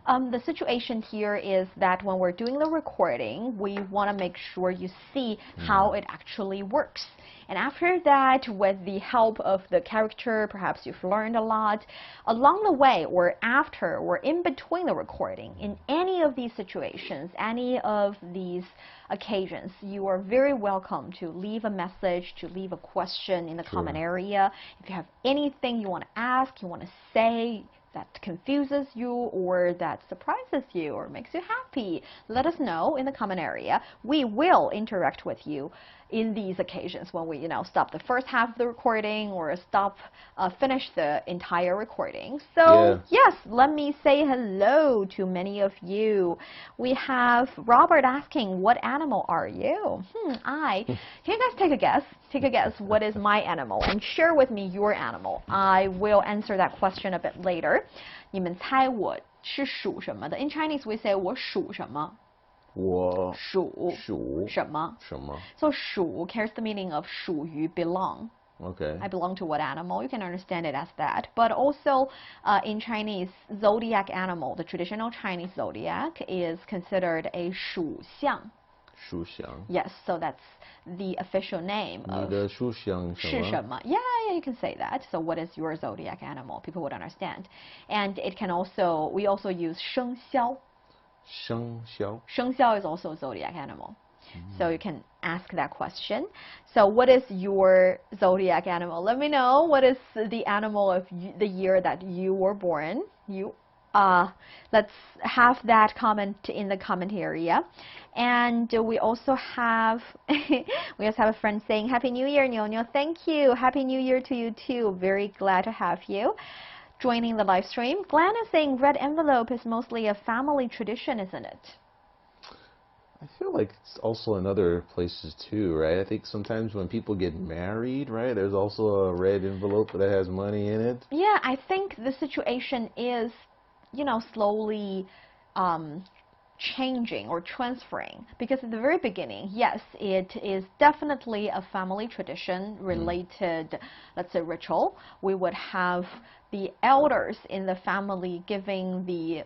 Speaker 1: the situation here is that when we're doing the recording, we want to make sure you see how it actually works. And after that, with the help of the character, perhaps you've learned a lot. Along the way, or after, or in between the recording, in any of these situations, any of these occasions, you are very welcome to leave a message, to leave a question in the comment area. If you have anything you want to ask, you want to say, that confuses you or that surprises you or makes you happy, let us know in the comment area. We will interact with you in these occasions when we, stop the first half of the recording or finish the entire recording. So yes, let me say hello to many of you. We have Robert asking, what animal are you? Can you guys take a guess? Take a guess, what is my animal? And share with me your animal. I will answer that question a bit later. 你们猜我是属什么的? In Chinese, we say 我属什么?
Speaker 2: 我
Speaker 1: 属什么? So 属 carries the meaning of 属于 belong.
Speaker 2: Okay.
Speaker 1: I belong to what animal? You can understand it as that. But also in Chinese, zodiac animal, the traditional Chinese zodiac is considered a 属相.
Speaker 2: 书香.
Speaker 1: Yes, so that's the official name of
Speaker 2: 你的书香什么?
Speaker 1: 是什么? Yeah, yeah, you can say that. So what is your zodiac animal? People would understand. And it can also, we also use 生肖.
Speaker 2: 生肖.
Speaker 1: 生肖 is also a zodiac animal. So you can ask that question. So what is your zodiac animal? Let me know. What is the animal of the year that you were born? Let's have that comment in the comment area. And we also have a friend saying Happy New Year, Nyo. Thank you. Happy New Year to you too. Very glad to have you joining the live stream. Glenn is saying red envelope is mostly a family tradition, isn't it?
Speaker 2: I feel like it's also in other places too, right? I think sometimes when people get married, right, there's also a red envelope that has money in it.
Speaker 1: Yeah, I think the situation is, slowly changing or transferring. Because at the very beginning, yes, it is definitely a family tradition related, let's say, ritual. We would have the elders in the family giving the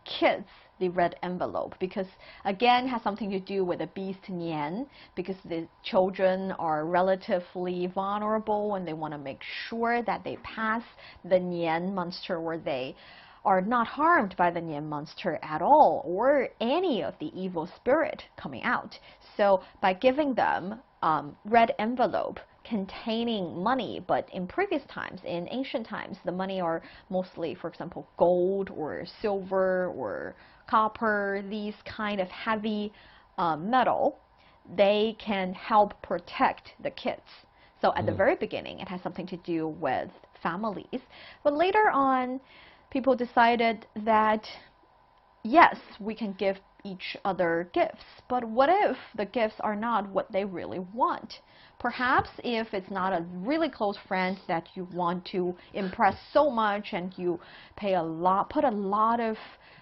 Speaker 1: kids the red envelope, because again it has something to do with the beast nián, because the children are relatively vulnerable and they want to make sure that they pass the nián monster, where they are not harmed by the nián monster at all, or any of the evil spirit coming out. So by giving them red envelope containing money, but in previous times, in ancient times, the money are mostly, for example, gold or silver or copper, these kind of heavy metal, they can help protect the kids. So at the very beginning, it has something to do with families. But later on, people decided that, yes, we can give each other gifts, but what if the gifts are not what they really want? Perhaps if it's not a really close friend that you want to impress so much and you put a lot of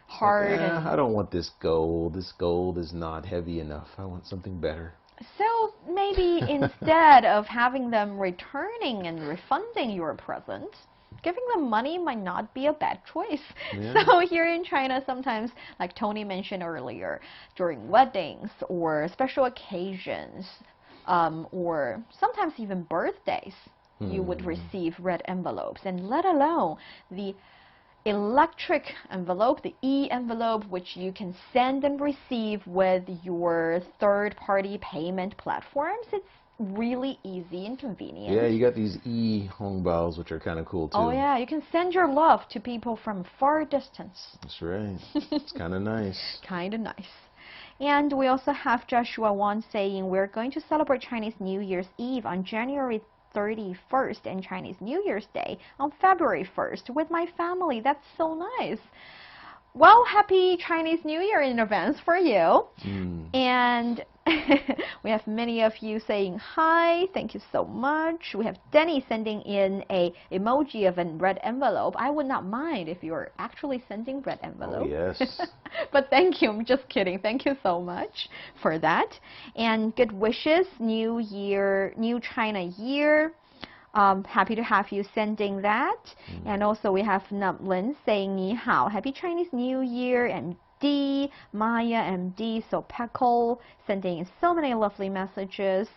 Speaker 1: heart.
Speaker 2: I don't want this gold. This gold is not heavy enough. I want something better.
Speaker 1: So maybe instead of having them returning and refunding your present, giving them money might not be a bad choice. Yeah. So here in China, sometimes, like Tony mentioned earlier, during weddings or special occasions, or sometimes even birthdays, you would receive red envelopes, and let alone the electric envelope, the e-envelope, which you can send and receive with your third-party payment platforms. It's really easy and convenient.
Speaker 2: Yeah, you got these e-hongbaos, which are kind of cool too.
Speaker 1: Oh yeah, you can send your love to people from far distance.
Speaker 2: That's right. It's kind of nice.
Speaker 1: Kind of nice. And we also have Joshua Wong saying we're going to celebrate Chinese New Year's Eve on January 31st and Chinese New Year's Day on February 1st with my family. That's so nice. Well, happy Chinese New Year in advance for you. And we have many of you saying hi. Thank you so much. We have Denny sending in a emoji of a red envelope. I would not mind if you were actually sending red envelope.
Speaker 2: Oh, yes.
Speaker 1: But thank you. I'm just kidding. Thank you so much for that. And good wishes. New Year, New China Year. Happy to have you sending that. And also we have Nublin saying Ni hao. Happy Chinese New Year. And D, Maya MD, so Peckle sending in so many lovely messages.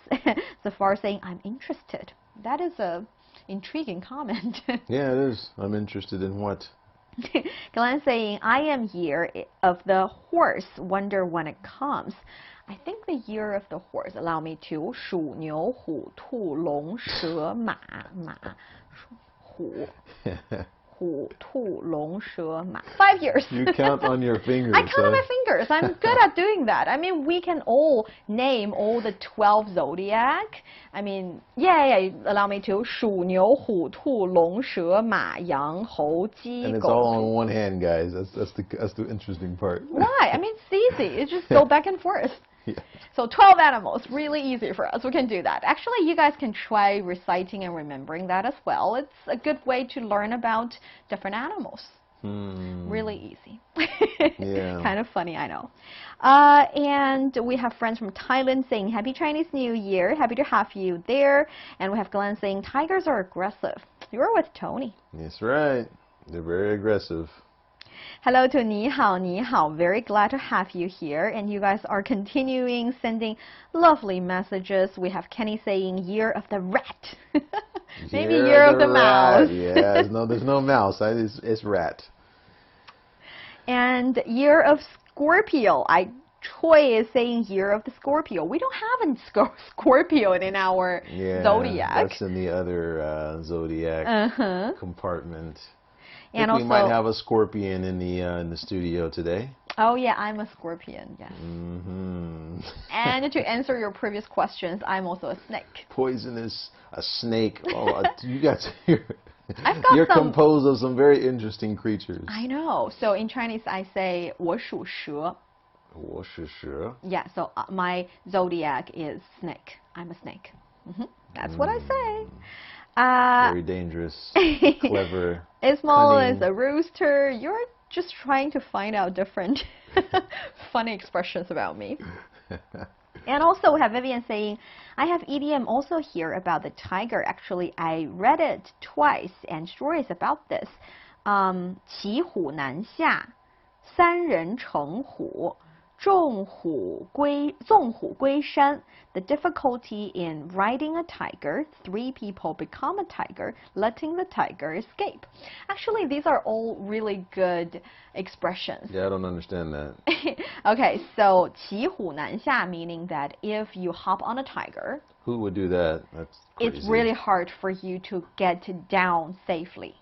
Speaker 1: Zafar saying, I'm interested. That is a intriguing comment.
Speaker 2: Yeah, it is. I'm interested in what?
Speaker 1: Glenn saying, I am year of the horse. Wonder when it comes. I think the year of the horse. Allow me to 鼠牛虎兔龙蛇马 虎 虎兔龙蛇马. 5 years.
Speaker 2: You count on your fingers.
Speaker 1: I count on my fingers. I'm good at doing that. I mean, we can all name all the 12 zodiac. I mean, yeah. Allow me to 鼠牛虎兔龙蛇马羊猴鸡
Speaker 2: And it's
Speaker 1: 狗
Speaker 2: all on one hand, guys. That's the interesting part.
Speaker 1: Why? I mean, it's easy. It's just go back and forth.
Speaker 2: Yeah.
Speaker 1: So 12 animals, really easy for us. We can do that. Actually, you guys can try reciting and remembering that as well. It's a good way to learn about different animals. Really easy.
Speaker 2: Yeah.
Speaker 1: Kind of funny, I know. And we have friends from Thailand saying Happy Chinese New Year. Happy to have you there. And we have Glenn saying tigers are aggressive. You're with Tony.
Speaker 2: That's right. They're very aggressive.
Speaker 1: Hello to 你好, 你好. Very glad to have you here. And you guys are continuing sending lovely messages. We have Kenny saying year of the rat. Maybe year of the mouse.
Speaker 2: Yeah, there's no mouse. It's rat.
Speaker 1: And year of Scorpio. Troy is saying year of the Scorpio. We don't have a Scorpio in our zodiac.
Speaker 2: That's in the other zodiac compartment.
Speaker 1: And
Speaker 2: we might have a scorpion in the studio today.
Speaker 1: Oh yeah, I'm a scorpion. Yes. And to answer your previous questions, I'm also a snake.
Speaker 2: Poisonous, a snake. Oh,
Speaker 1: you're
Speaker 2: composed of some very interesting creatures.
Speaker 1: I know. So in Chinese, I say 我属蛇.
Speaker 2: 我是蛇.
Speaker 1: Yeah. So my zodiac is snake. I'm a snake. That's what I say.
Speaker 2: Very dangerous, clever.
Speaker 1: Ismail
Speaker 2: cunning.
Speaker 1: is a rooster. You're just trying to find out different funny expressions about me. And also we have Vivian saying, I have idiom also here about the tiger. Actually, I read it twice and stories about this. 骑虎难下，三人成虎。纵虎归山. The difficulty in riding a tiger, 3 people become a tiger, letting the tiger escape. Actually, these are all really good expressions.
Speaker 2: Yeah, I don't understand that.
Speaker 1: Okay, so 骑虎难下, meaning that if you hop on a tiger,
Speaker 2: who would do that? That's crazy.
Speaker 1: It's really hard for you to get down safely.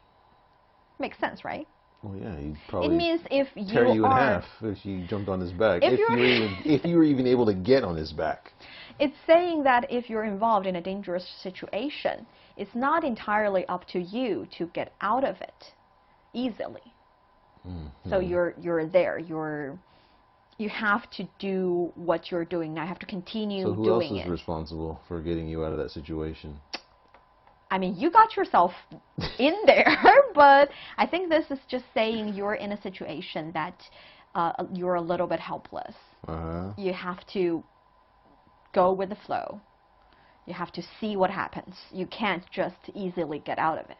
Speaker 1: Makes sense, right?
Speaker 2: Well, yeah, he'd probably
Speaker 1: it means if you
Speaker 2: tear you in half if you jumped on his back. If you were even able to get on his back.
Speaker 1: It's saying that if you're involved in a dangerous situation, it's not entirely up to you to get out of it easily. So you're there. You have to do what you're doing now. You have to continue doing it.
Speaker 2: So who else is responsible for getting you out of that situation?
Speaker 1: I mean, you got yourself in there, but I think this is just saying you're in a situation that you're a little bit helpless. You have to go with the flow. You have to see what happens. You can't just easily get out of it.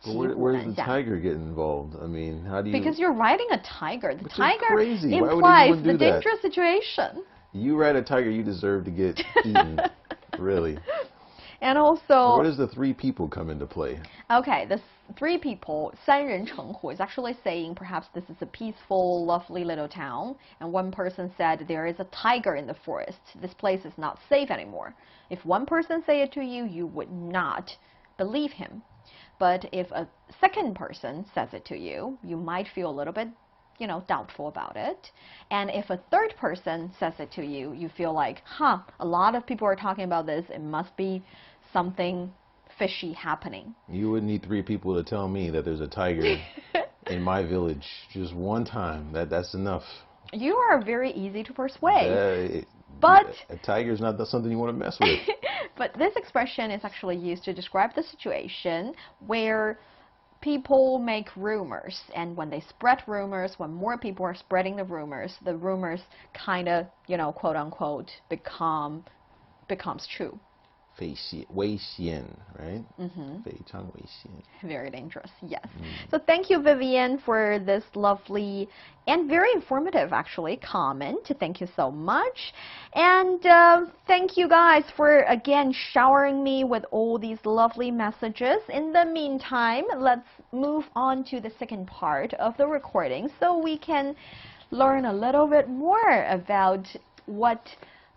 Speaker 2: Well, where does the tiger get involved? I mean, how do you...
Speaker 1: Because you're riding a tiger. The tiger
Speaker 2: crazy.
Speaker 1: implies the dangerous situation.
Speaker 2: You ride a tiger, you deserve to get eaten. Really. And
Speaker 1: also...
Speaker 2: Where does the 3 people come into play?
Speaker 1: Okay, the 3 people, 三人成虎, is actually saying perhaps this is a peaceful, lovely little town, and one person said there is a tiger in the forest. This place is not safe anymore. If one person say it to you, you would not believe him. But if a second person says it to you, you might feel a little bit, doubtful about it. And if a third person says it to you, you feel like, a lot of people are talking about this. It must be something fishy happening.
Speaker 2: You wouldn't need 3 people to tell me that there's a tiger in my village. Just one time. That's enough.
Speaker 1: You are very easy to persuade. But
Speaker 2: a tiger's not something you want to mess with.
Speaker 1: But this expression is actually used to describe the situation where people make rumors, and when they spread rumors, when more people are spreading the rumors kind of, quote unquote, becomes true.
Speaker 2: 危险, right? 非常危险.
Speaker 1: Very dangerous, yes. So thank you, Vivian, for this lovely and very informative, actually, comment. Thank you so much. And thank you guys for, again, showering me with all these lovely messages. In the meantime, let's move on to the second part of the recording so we can learn a little bit more about what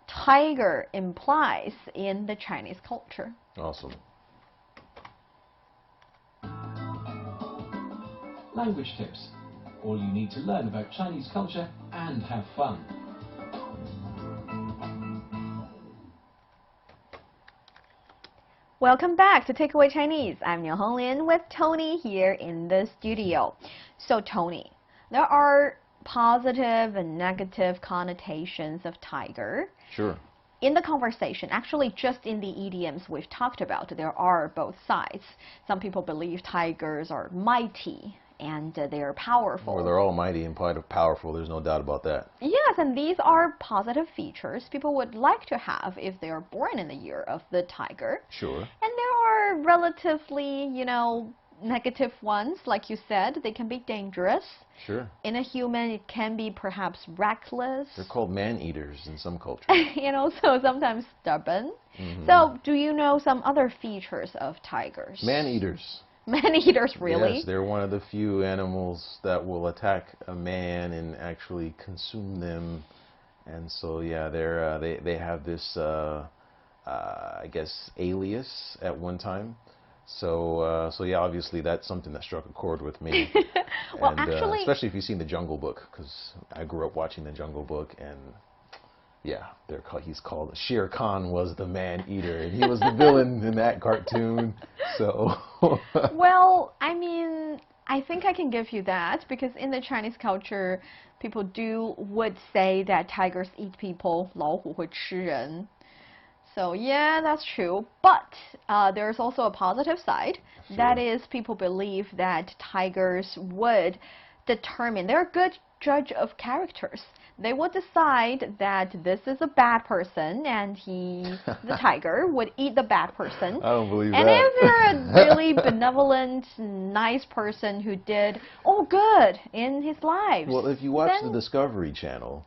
Speaker 1: tiger implies in the Chinese culture.
Speaker 2: Awesome.
Speaker 3: Language tips. All you need to learn about Chinese culture and have fun.
Speaker 1: Welcome back to Takeaway Chinese. I'm Nian Honglin with Tony here in the studio. So Tony, there are positive and negative connotations of tiger.
Speaker 2: Sure.
Speaker 1: In the conversation, actually just in the idioms we've talked about, there are both sides. Some people believe tigers are mighty and they're powerful.
Speaker 2: Or they're all mighty and powerful, there's no doubt about that.
Speaker 1: Yes, and these are positive features people would like to have if they are born in the year of the tiger.
Speaker 2: Sure.
Speaker 1: And there are relatively, negative ones, like you said, they can be dangerous.
Speaker 2: Sure.
Speaker 1: In a human, it can be perhaps reckless.
Speaker 2: They're called man-eaters in some cultures.
Speaker 1: And also sometimes stubborn. So, do you know some other features of tigers?
Speaker 2: Man-eaters.
Speaker 1: Man-eaters, really?
Speaker 2: Yes, they're one of the few animals that will attack a man and actually consume them. And so, yeah, they have this, I guess, alias at one time. So yeah, obviously that's something that struck a chord with me.
Speaker 1: Well,
Speaker 2: and,
Speaker 1: actually,
Speaker 2: especially if you've seen The Jungle Book, because I grew up watching The Jungle Book, and yeah, he's called Shere Khan was the man-eater, and he was the villain in that cartoon. So.
Speaker 1: Well, I mean, I think I can give you that, because in the Chinese culture, people would say that tigers eat people, 老虎会吃人. So yeah, that's true. But there's also a positive side.
Speaker 2: Sure.
Speaker 1: That is, people believe that tigers would determine, they're a good judge of characters. They would decide that this is a bad person, and the tiger, would eat the bad person.
Speaker 2: I don't believe
Speaker 1: and
Speaker 2: that.
Speaker 1: And if they're a really benevolent, nice person who did all good in his life.
Speaker 2: Well, if you watch the Discovery Channel,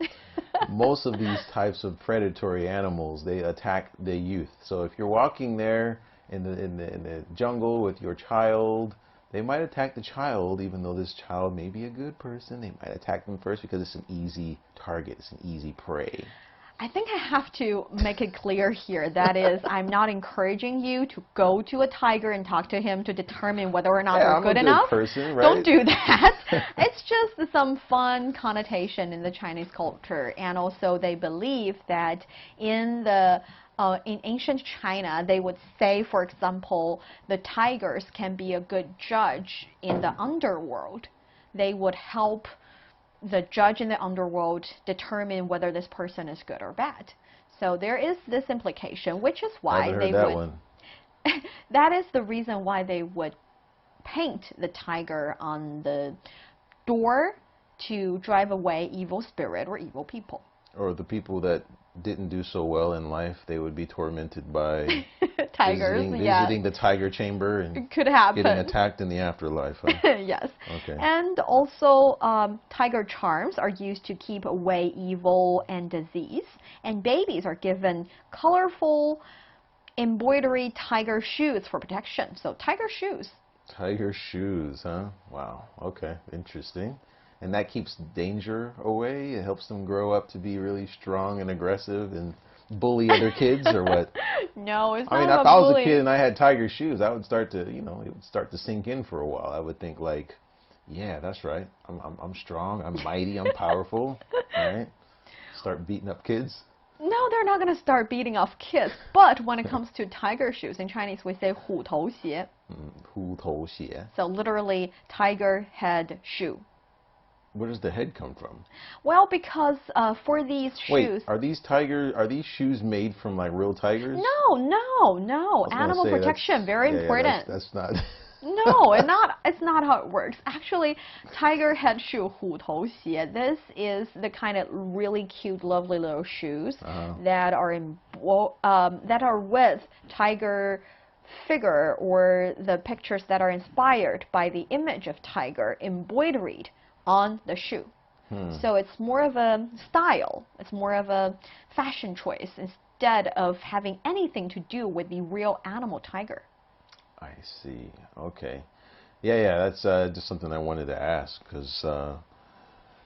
Speaker 2: most of these types of predatory animals, they attack the youth. So if you're walking there in the jungle with your child, they might attack the child, even though this child may be a good person. They might attack them first because it's an easy target, it's an easy prey.
Speaker 1: I think I have to make it clear here. That is, I'm not encouraging you to go to a tiger and talk to him to determine whether or not you're good enough.
Speaker 2: Person, right?
Speaker 1: Don't do that. It's just some fun connotation in the Chinese culture. And also they believe that in ancient China, they would say, for example, the tigers can be a good judge in the underworld. They would help the judge in the underworld determine whether this person is good or bad. So there is this implication, which is why they would. That is the reason why they would paint the tiger on the door to drive away evil spirit or evil people.
Speaker 2: Or the people that didn't do so well in life, they would be tormented by
Speaker 1: tigers,
Speaker 2: visiting the tiger chamber and
Speaker 1: it could happen.
Speaker 2: Getting attacked in the afterlife. Huh?
Speaker 1: Yes.
Speaker 2: Okay.
Speaker 1: And also, tiger charms are used to keep away evil and disease. And babies are given colorful embroidery tiger shoes for protection. So tiger shoes.
Speaker 2: Tiger shoes, huh? Wow. Okay. Interesting. And that keeps danger away? It helps them grow up to be really strong and aggressive and bully other kids, or what?
Speaker 1: No, it's not.
Speaker 2: I mean, if I was a kid and I had tiger shoes, I would start to, it would start to sink in for a while. I would think like, yeah, that's right. I'm strong, I'm mighty, I'm powerful, right? Start beating up kids.
Speaker 1: No, they're not going to start beating off kids. But when it comes to tiger shoes, in Chinese we say 虎头鞋.
Speaker 2: 虎头鞋.
Speaker 1: So literally, tiger head shoe.
Speaker 2: Where does the head come from?
Speaker 1: Well, because for these shoes...
Speaker 2: Wait, are these shoes made from like real tigers?
Speaker 1: No. Animal protection, very important.
Speaker 2: That's not...
Speaker 1: No, it's not how it works. Actually, tiger head shoe, 虎头鞋, this is the kind of really cute, lovely little shoes that are with tiger figure, or the pictures that are inspired by the image of tiger embroidered on the shoe. So it's more of a style, it's more of a fashion choice instead of having anything to do with the real animal tiger.
Speaker 2: I see. Okay. Yeah, that's just something I wanted to ask, because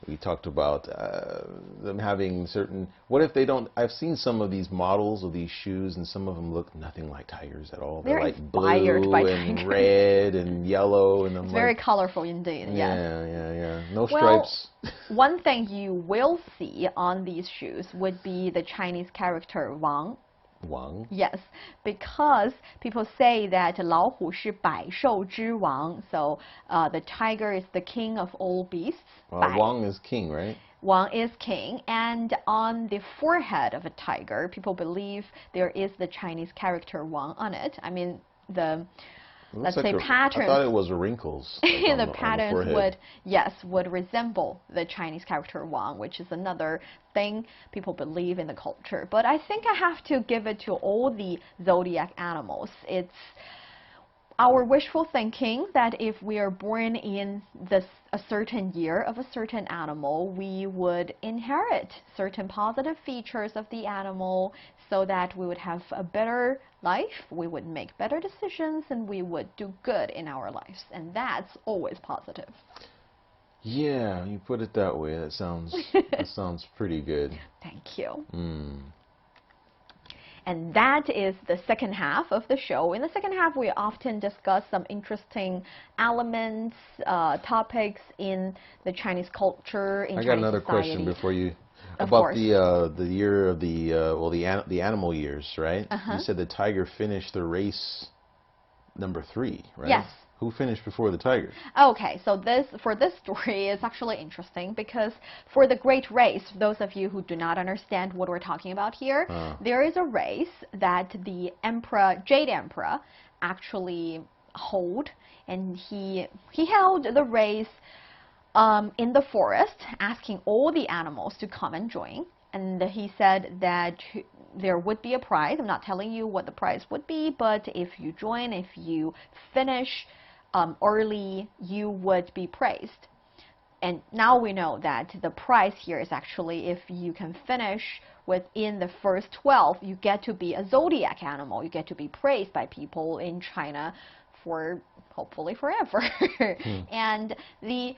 Speaker 2: we talked about them having certain... What if they don't... I've seen some of these models of these shoes, and some of them look nothing like tigers at all. They're like blue and red and yellow. And
Speaker 1: it's very colorful indeed, yes.
Speaker 2: Yeah. No stripes.
Speaker 1: One thing you will see on these shoes would be the Chinese character Wang.
Speaker 2: Wang?
Speaker 1: Yes, because people say that 老虎是百兽之王, so the tiger is the king of all beasts.
Speaker 2: Wang is king, right?
Speaker 1: Wang is king, and on the forehead of a tiger, people believe there is the Chinese character Wang on it. I mean, let's say patterns.
Speaker 2: I thought it was wrinkles.
Speaker 1: Like the patterns would resemble the Chinese character Wang, which is another thing people believe in the culture. But I think I have to give it to all the zodiac animals. our wishful thinking that if we are born in a certain year of a certain animal, we would inherit certain positive features of the animal so that we would have a better life, we would make better decisions, and we would do good in our lives. And that's always positive.
Speaker 2: Yeah, you put it that way. That sounds pretty good.
Speaker 1: Thank you. And that is the second half of the show. In the second half, we often discuss some interesting elements, topics in the Chinese culture, in Chinese society.
Speaker 2: I got another question before you. About the year of the animal years, right? You said the tiger finished the race number 3, right?
Speaker 1: Yes.
Speaker 2: Who finished before the tiger?
Speaker 1: Okay, so for this story is actually interesting because for the great race, those of you who do not understand what we're talking about here, there is a race that the emperor, Jade Emperor, actually hold, and he held the race in the forest, asking all the animals to come and join. And he said that there would be a prize. I'm not telling you what the prize would be, but if you join, if you finish early, you would be praised. And now we know that the prize here is actually if you can finish within the first 12, you get to be a zodiac animal. You get to be praised by people in China for hopefully forever. And the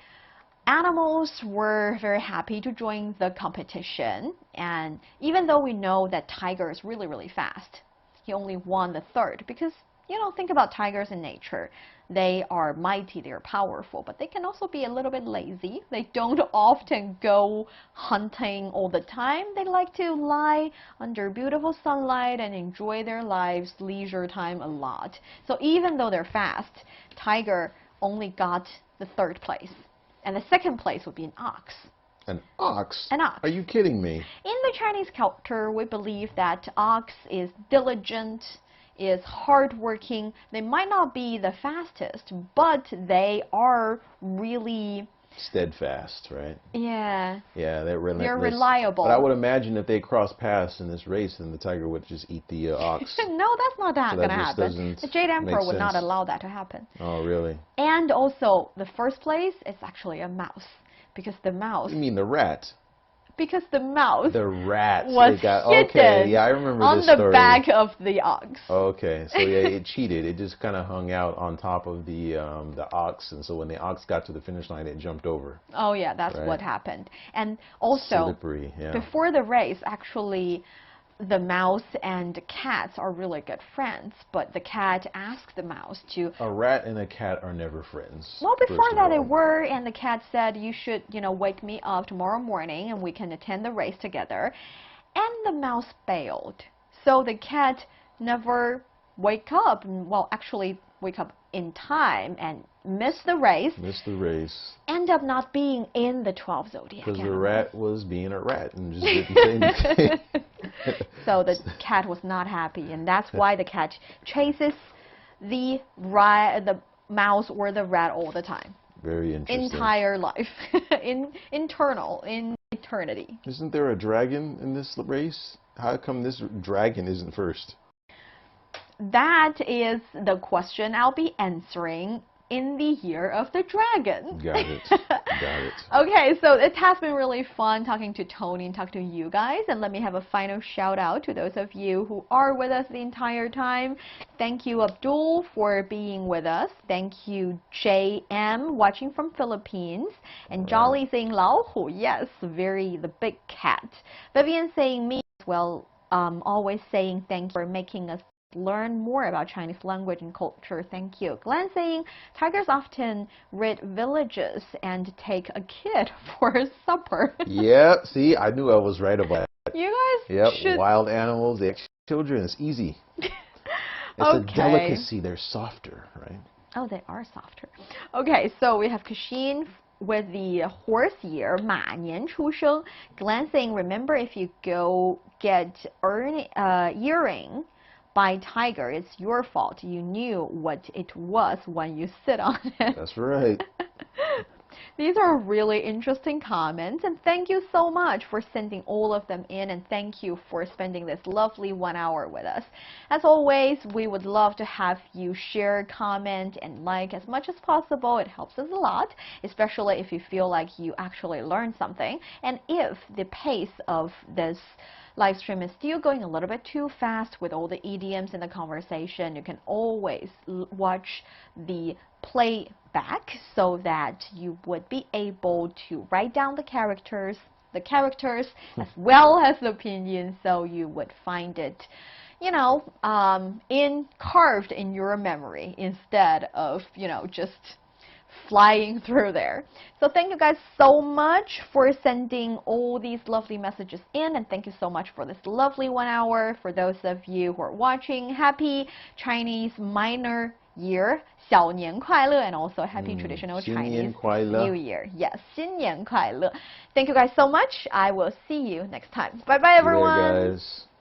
Speaker 1: animals were very happy to join the competition. And even though we know that tiger is really, really fast, he only won the 3rd because, you know, think about tigers in nature. They are mighty, they're powerful, but they can also be a little bit lazy. They don't often go hunting all the time. They like to lie under beautiful sunlight and enjoy their lives, leisure time a lot. So even though they're fast, tiger only got the 3rd place. And the 2nd place would be an ox.
Speaker 2: An ox?
Speaker 1: An ox.
Speaker 2: Are you kidding me?
Speaker 1: In the Chinese culture, we believe that ox is diligent, is hardworking. They might not be the fastest, but they are really
Speaker 2: steadfast, right?
Speaker 1: Yeah.
Speaker 2: Yeah, they're relentless.
Speaker 1: They're reliable.
Speaker 2: But I would imagine if they cross paths in this race, then the tiger would just eat the ox.
Speaker 1: No, that's not going to happen. The Jade Emperor would not allow that to happen.
Speaker 2: Oh, really?
Speaker 1: And also, the 1st place is actually a mouse, because the mouse.
Speaker 2: You mean the rat?
Speaker 1: Because the mouse
Speaker 2: was
Speaker 1: hidden
Speaker 2: okay, yeah, I remember
Speaker 1: on
Speaker 2: this
Speaker 1: the
Speaker 2: story.
Speaker 1: back of the ox.
Speaker 2: Okay, so yeah, it cheated. It just kind of hung out on top of the ox, and so when the ox got to the finish line, it jumped over.
Speaker 1: Oh yeah, that's what happened. And also,
Speaker 2: slippery, yeah.
Speaker 1: Before the race, actually, the mouse and cats are really good friends, but the cat asked the mouse to...
Speaker 2: A rat and a cat are never friends.
Speaker 1: Well, before that they were, and the cat said, you should, you know, wake me up tomorrow morning and we can attend the race together. And the mouse bailed. So the cat never wake up, well, actually wake up in time and miss the race. End up not being in the 12 zodiac
Speaker 2: because the rat was being a rat and just didn't say anything.
Speaker 1: So the cat was not happy, and that's why the cat chases the mouse or the rat all the time.
Speaker 2: Very interesting.
Speaker 1: Entire life, in eternity.
Speaker 2: Isn't there a dragon in this race? How come this dragon isn't first?
Speaker 1: That is the question I'll be answering in the year of the dragon.
Speaker 2: Got it. Got it.
Speaker 1: Okay, so it has been really fun talking to Tony and talking to you guys. And let me have a final shout out to those of you who are with us the entire time. Thank you, Abdul, for being with us. Thank you, JM, watching from Philippines. And Jolly saying Lao Hu, yes, the big cat. Vivian saying me as well, always saying thank you for making us learn more about Chinese language and culture. Thank you. Glenn saying tigers often rid villages and take a kid for supper.
Speaker 2: Yeah, see, I knew I was right about that.
Speaker 1: You guys should...
Speaker 2: wild animals, they have children, it's easy. It's a delicacy, they're softer, right?
Speaker 1: Oh, they are softer. Okay, so we have Kashin with the horse year, 马年出生. Glenn saying, remember if you go get earring by tiger, it's your fault. You knew what it was when you sit on it.
Speaker 2: That's right.
Speaker 1: These are really interesting comments, and thank you so much for sending all of them in, and thank you for spending this lovely 1 hour with us. As always, we would love to have you share, comment, and like as much as possible. It helps us a lot, especially if you feel like you actually learned something. And if the pace of this live stream is still going a little bit too fast with all the idioms in the conversation, you can always watch the playback so that you would be able to write down the characters as well as the pinyin, so you would find it, you know, carved in your memory instead of, you know, just flying through there. So thank you guys so much for sending all these lovely messages in, and thank you so much for this lovely 1 hour. For those of you who are watching, happy Chinese Minor Year, 小年快乐, and also happy traditional Chinese New Year. Yes, 新年快乐. Thank you guys so much. I will see you next time. Bye bye everyone.
Speaker 2: Later, guys.